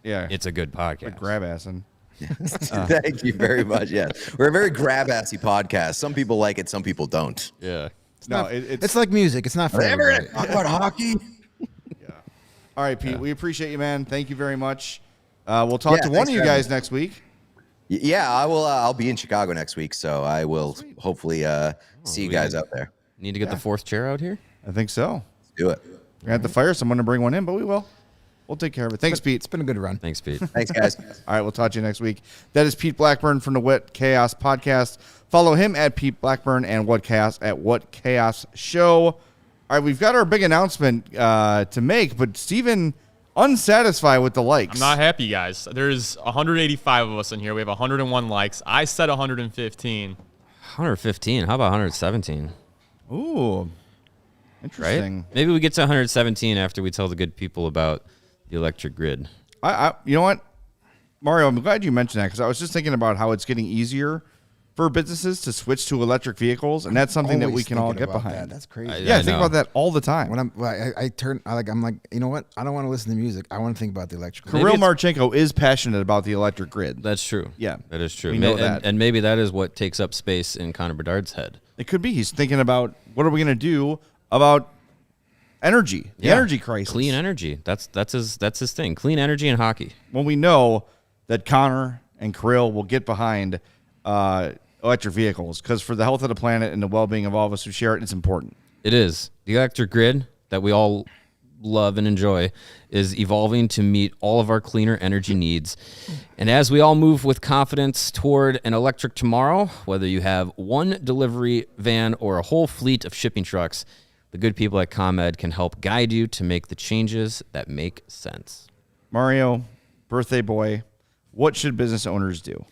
yeah, it's a good podcast. like grab assing. Thank you very much. Yeah, we're a very grab-assy podcast. Some people like it, some people don't. Yeah. It's like music. It's not for everybody. Talk about hockey. All right, Pete, we appreciate you, man. Thank you very much. We'll talk to one thanks of you for guys having me. next week. Yeah, I will. I'll be in Chicago next week, so I will hopefully see you guys out there. Need to get the fourth chair out here? I think so. Let's do it. We're going to have to fire someone to bring one in, but we will. We'll take care of it. Thanks, Pete. It's been a good run. Thanks, Pete. Thanks, guys. All right, we'll talk to you next week. That is Pete Blackburn from the What Chaos Podcast. Follow him at Pete Blackburn and What Chaos at What Chaos Show. All right, we've got our big announcement to make, but Steven, unsatisfied with the likes. I'm not happy, guys. There's 185 of us in here. We have 101 likes. I said 115. 115. How about 117? Ooh, interesting. Right? Maybe we get to 117 after we tell the good people about the electric grid. You know what, Mario, I'm glad you mentioned that because I was just thinking about how it's getting easier for businesses to switch to electric vehicles, and that's something that we Always can all thinking get about behind. that. That's crazy. Yeah, I I think know. about that all the time. When I'm like, you know what? I don't want to listen to music. I want to think about the electrical. Kirill it's- Marchenko is passionate about the electric grid. That's true. Yeah. That is true. We know that. And maybe that is what takes up space in Connor Bedard's head. It could be he's thinking about what are we going to do about energy, the energy crisis. Clean energy. That's his thing. Clean energy and hockey. When we know that Connor and Kirill will get behind electric vehicles because for the health of the planet and the well-being of all of us who share it, it's important. It is. The electric grid that we all love and enjoy is evolving to meet all of our cleaner energy needs. And as we all move with confidence toward an electric tomorrow, whether you have one delivery van or a whole fleet of shipping trucks, the good people at ComEd can help guide you to make the changes that make sense. Mario, birthday boy, what should business owners do?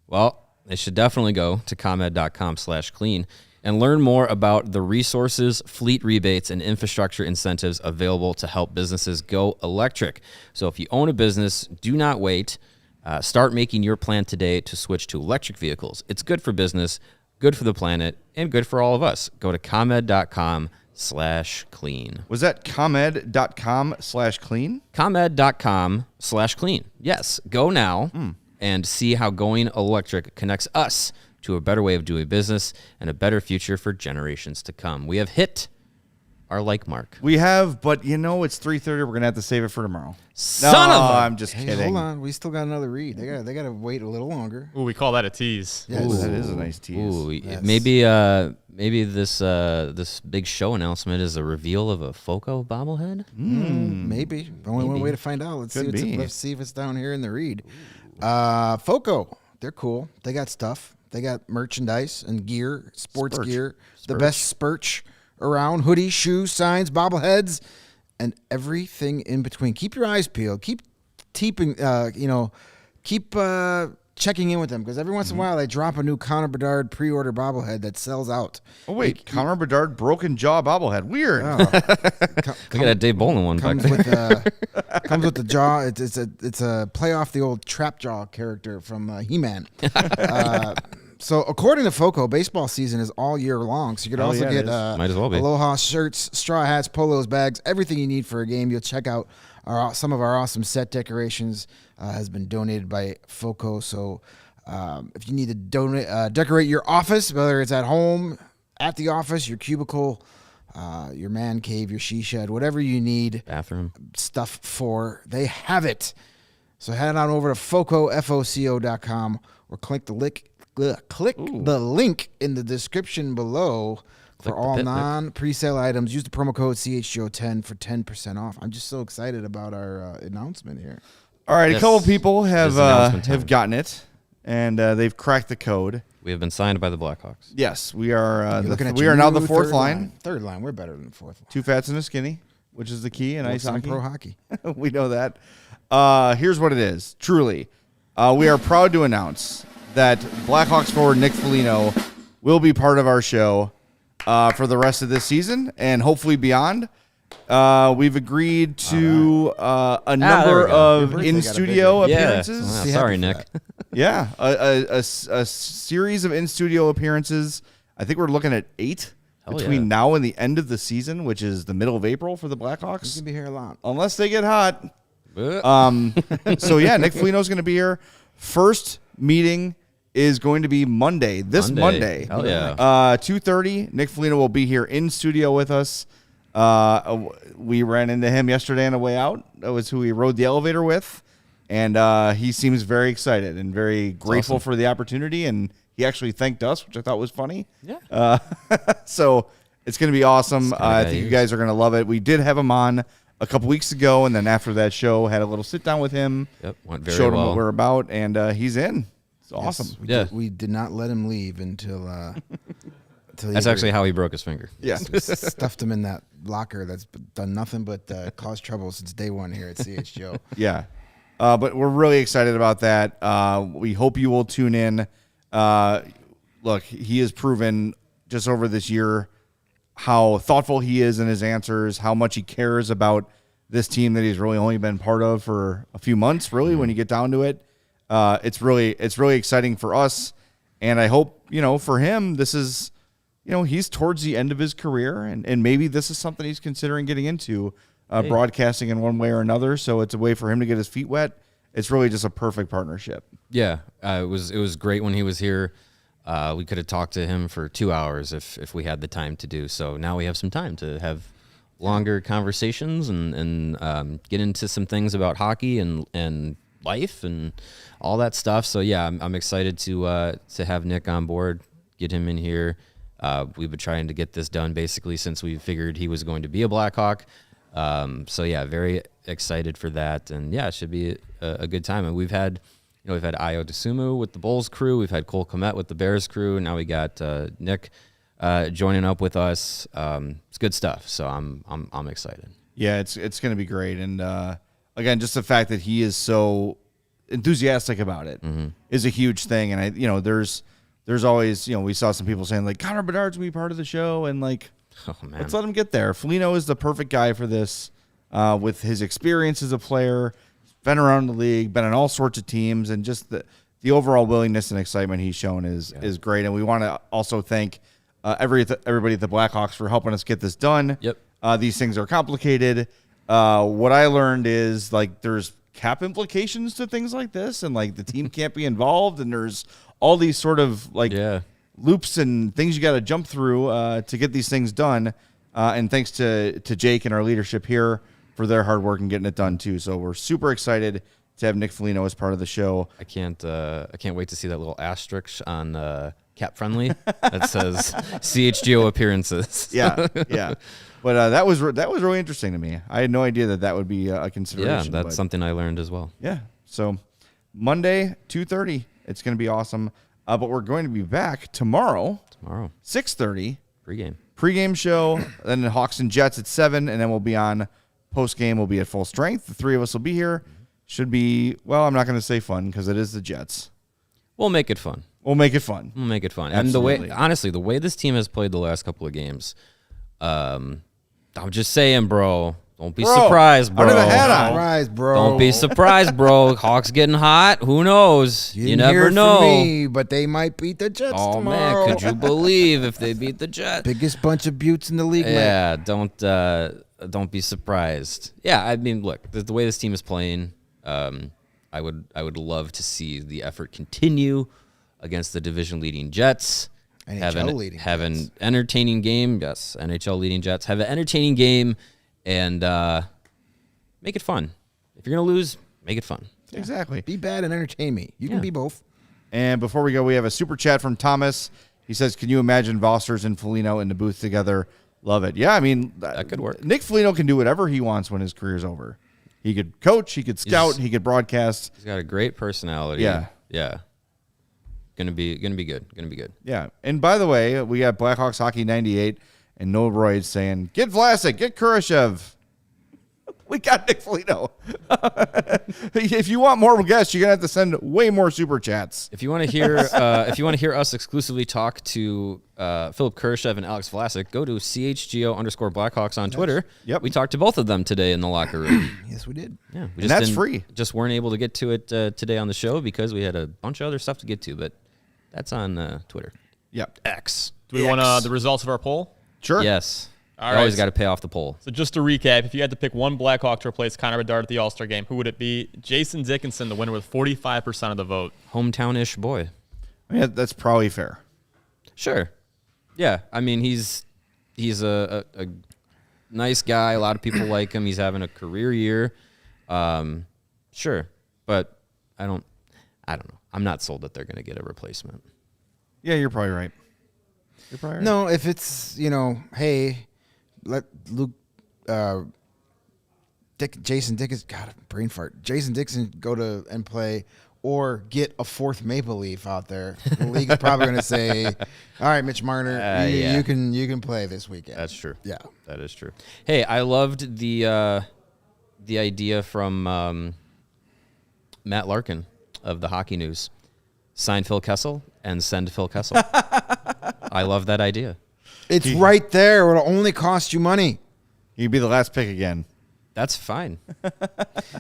Well, they should definitely go to ComEd.com/clean and learn more about the resources, fleet rebates, and infrastructure incentives available to help businesses go electric. So if you own a business, do not wait. Start making your plan today to switch to electric vehicles. It's good for business, good for the planet, and good for all of us. Go to ComEd.com/clean. Was that ComEd.com/clean? ComEd.com/clean. Yes, go now and see how going electric connects us to a better way of doing business and a better future for generations to come. We have hit our like mark. We have, but it's 3:30. We're gonna have to save it for tomorrow. Son of a- I'm just Hey, kidding. hold on. We still got another read. They got to wait a little longer. Ooh, we call that a tease. Yes. Ooh, that is a nice tease. Ooh, Yes. maybe this big show announcement is a reveal of a FOCO bobblehead. Maybe. Only one way to find out. Let's Could be. let's see if it's down here in the read. Foco, they're cool. They got stuff. They got merchandise and gear, sports Spurch. gear, the best spurch around, hoodies, shoes, signs, bobbleheads, and everything in between. Keep your eyes peeled. Keep checking in with them, because every once in a while they drop a new Connor Bedard pre-order bobblehead that sells out. Oh wait, Connor Bedard broken jaw bobblehead. Weird. Oh. Look at that Dave Bolin one back Comes there. comes with the jaw. It's a play off the old trap jaw character from He-Man. So according to Foco, baseball season is all year long. So you could Hell also yeah, it get is. Might as well be. Aloha shirts, straw hats, polos, bags, everything you need for a game. You'll check out some of our awesome set decorations has been donated by Foco. So if you need to decorate your office, whether it's at home, at the office, your cubicle, your man cave, your she shed, whatever you need Bathroom. stuff for, they have it. So head on over to foco.com or click the link in the description below for all non-presale items. Use the promo code CHGO10 for 10% off. I'm just so excited about our announcement here. All right, Yes. a couple people have It's announcement time. have gotten it, and they've cracked the code. We have been signed by the Blackhawks. Yes, we are. You're looking at We your are now new the fourth third line. Third line. We're better than the fourth line. Two fats and a skinny, which is the key in ice Works on hockey. pro hockey. We know that. Here's what it is. Truly, we are proud to announce that Blackhawks forward Nick Foligno will be part of our show for the rest of this season and hopefully beyond. We've agreed to a there number we go. Your of birthday in-studio got a big appearances. Wow, See, sorry, happy Nick. for Yeah, a series of in-studio appearances. I think we're looking at 8 Hell between yeah. now and the end of the season, which is the middle of April for the You Blackhawks, can be here a lot. unless they get hot. Uh, So yeah, Nick Foligno's going to be here. First meeting is going to be Monday. This Monday. Hell yeah. 2:30. Nick Foligno will be here in studio with us. We ran into him yesterday on the way out. That was who we rode the elevator with, and he seems very excited and very grateful awesome. for the opportunity. And he actually thanked us, which I thought was funny. Yeah. So it's going to be awesome. This I guy think you is. guys are going to love it. We did have him on a couple weeks ago, and then after that show, had a little sit down with him. Yep, went very showed him well. what we're about, and he's in. It's awesome. Yeah. We did not let him leave until That's actually how he broke his finger. Yeah. stuffed him in that locker that's done nothing but cause trouble since day one here at CHGO. Yeah. But we're really excited about that. We hope you will tune in. Look, he has proven just over this year how thoughtful he is in his answers, how much he cares about this team that he's really only been part of for a few months, really, when you get down to it. It's really exciting for us. And I hope, for him, this is, he's towards the end of his career, and maybe this is something he's considering getting into, broadcasting in one way or another. So it's a way for him to get his feet wet. It's really just a perfect partnership. Yeah, it was great when he was here. We could have talked to him for 2 hours if we had the time to do so. Now we have some time to have longer conversations and get into some things about hockey and life and all that stuff. So yeah, I'm excited to have Nick on board, get him in here. We've been trying to get this done basically since we figured he was going to be a Blackhawk. So yeah, very excited for that, and yeah, it should be a good time. And we've had Ayo Desumu with the Bulls crew, we've had Cole Kmet with the Bears crew, and now we got Nick joining up with us. It's good stuff. So I'm excited. Yeah, it's going to be great. And again, just the fact that he is so enthusiastic about it is a huge thing. And there's there's always, we saw some people saying like Connor Bedard's gonna be part of the show, and like, Oh man. let's let him get there. Foligno is the perfect guy for this, with his experience as a player, been around the league, been on all sorts of teams, and just the overall willingness and excitement he's shown is great. And we want to also thank everybody at the Blackhawks for helping us get this done. Yep. These things are complicated. What I learned is like there's cap implications to things like this, and like the team can't be involved, and there's all these sort of like loops and things you got to jump through to get these things done. And thanks to Jake and our leadership here for their hard work and getting it done too. So we're super excited to have Nick Foligno as part of the show. I can't wait to see that little asterisk on Cap Friendly that says CHGO appearances. Yeah. But that was really interesting to me. I had no idea that would be a consideration. Yeah, that's something I learned as well. Yeah. So Monday, 2:30, it's going to be awesome. But we're going to be back tomorrow, 6:30. Pre-game show, then the Hawks and Jets at 7, and then we'll be on post-game. We'll be at full strength. The three of us will be here. Should be, well, I'm not going to say fun because it is the Jets. We'll make it fun. Absolutely. And the way this team has played the last couple of games, I'm just saying, bro. Don't be surprised, bro. Under the hat on. Surprise, bro. Don't be surprised, bro. Hawks getting hot. Who knows? You didn't hear never it know. from me, but they might beat the Jets Oh tomorrow. man, could you believe if they beat the Jets? Biggest bunch of buttes in the league, man. Yeah, don't be surprised. Yeah, I mean, look, the way this team is playing, I would love to see the effort continue against the division leading Jets. Have an entertaining game. Yes, NHL leading Jets. Have an entertaining game and make it fun. If you're going to lose, make it fun. Exactly. Be bad and entertain me. You can be both. And before we go, we have a super chat from Thomas. He says, can you imagine Vosters and Foligno in the booth together? Love it. Yeah, I mean, that could work. Nick Foligno can do whatever he wants when his career's over. He could coach, he could scout, he could broadcast. He's got a great personality. Yeah. Gonna be good. Yeah. And by the way, we got Blackhawks Hockey 98 and Noel Royd saying, get Vlasic, get Kurashev. We got Nick Foligno. If you want more guests, you're gonna have to send way more super chats. If you want to hear, us exclusively talk to Philip Kurashev and Alex Vlasic, go to CHGO_Blackhawks on Twitter. Yep. We talked to both of them today in the locker room. Yes, we did. Yeah, and that's free. Just weren't able to get to it today on the show because we had a bunch of other stuff to get to, but that's on Twitter. Yep. X. Do we want the results of our poll? Sure. Yes. All right. Always got to pay off the poll. So just to recap, if you had to pick one Blackhawk to replace Connor Bedard at the All-Star game, who would it be? Jason Dickinson, the winner with 45% of the vote. Hometown-ish boy. Yeah, that's probably fair. Sure. Yeah. I mean, he's a nice guy. A lot of people like him. He's having a career year. Sure. But I don't know. I'm not sold that they're going to get a replacement. Yeah, you're probably right. No, if it's, hey, let Luke, Jason Dickinson, God, brain fart. Jason Dixon go to and play or get a fourth Maple Leaf out there. The league's probably going to say, all right, Mitch Marner, you can play this weekend. That's true. Yeah. That is true. Hey, I loved the idea from Matt Larkin of the Hockey News. Sign Phil Kessel and send Phil Kessel. I love that idea. It's right there. It'll only cost you money. You'd be the last pick again. That's fine.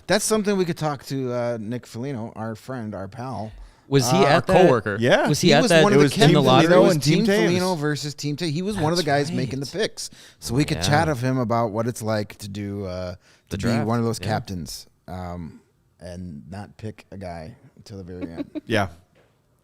That's something we could talk to Nick Foligno, our friend, our pal. Was he our at that? coworker? Yeah. Was he at was that? one of the in the lottery? It was Team Team Taves. Foligno versus Team Taves. He was one of the guys making the picks. So we could chat of him about what it's like to do to be draft. one of those captains and not pick a guy until the very end. Yeah.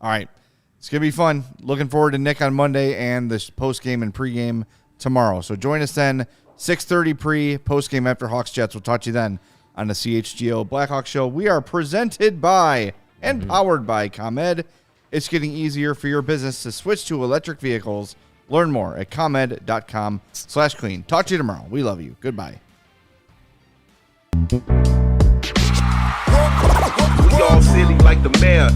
All right. It's going to be fun. Looking forward to Nick on Monday and the post-game and pre-game tomorrow. So join us then, 6:30 pre, post-game after Hawks Jets. We'll talk to you then on the CHGO Blackhawks Show. We are presented by and powered by ComEd. It's getting easier for your business to switch to electric vehicles. Learn more at comed.com/clean. Talk to you tomorrow. We love you. Goodbye. We all silly like the mayor.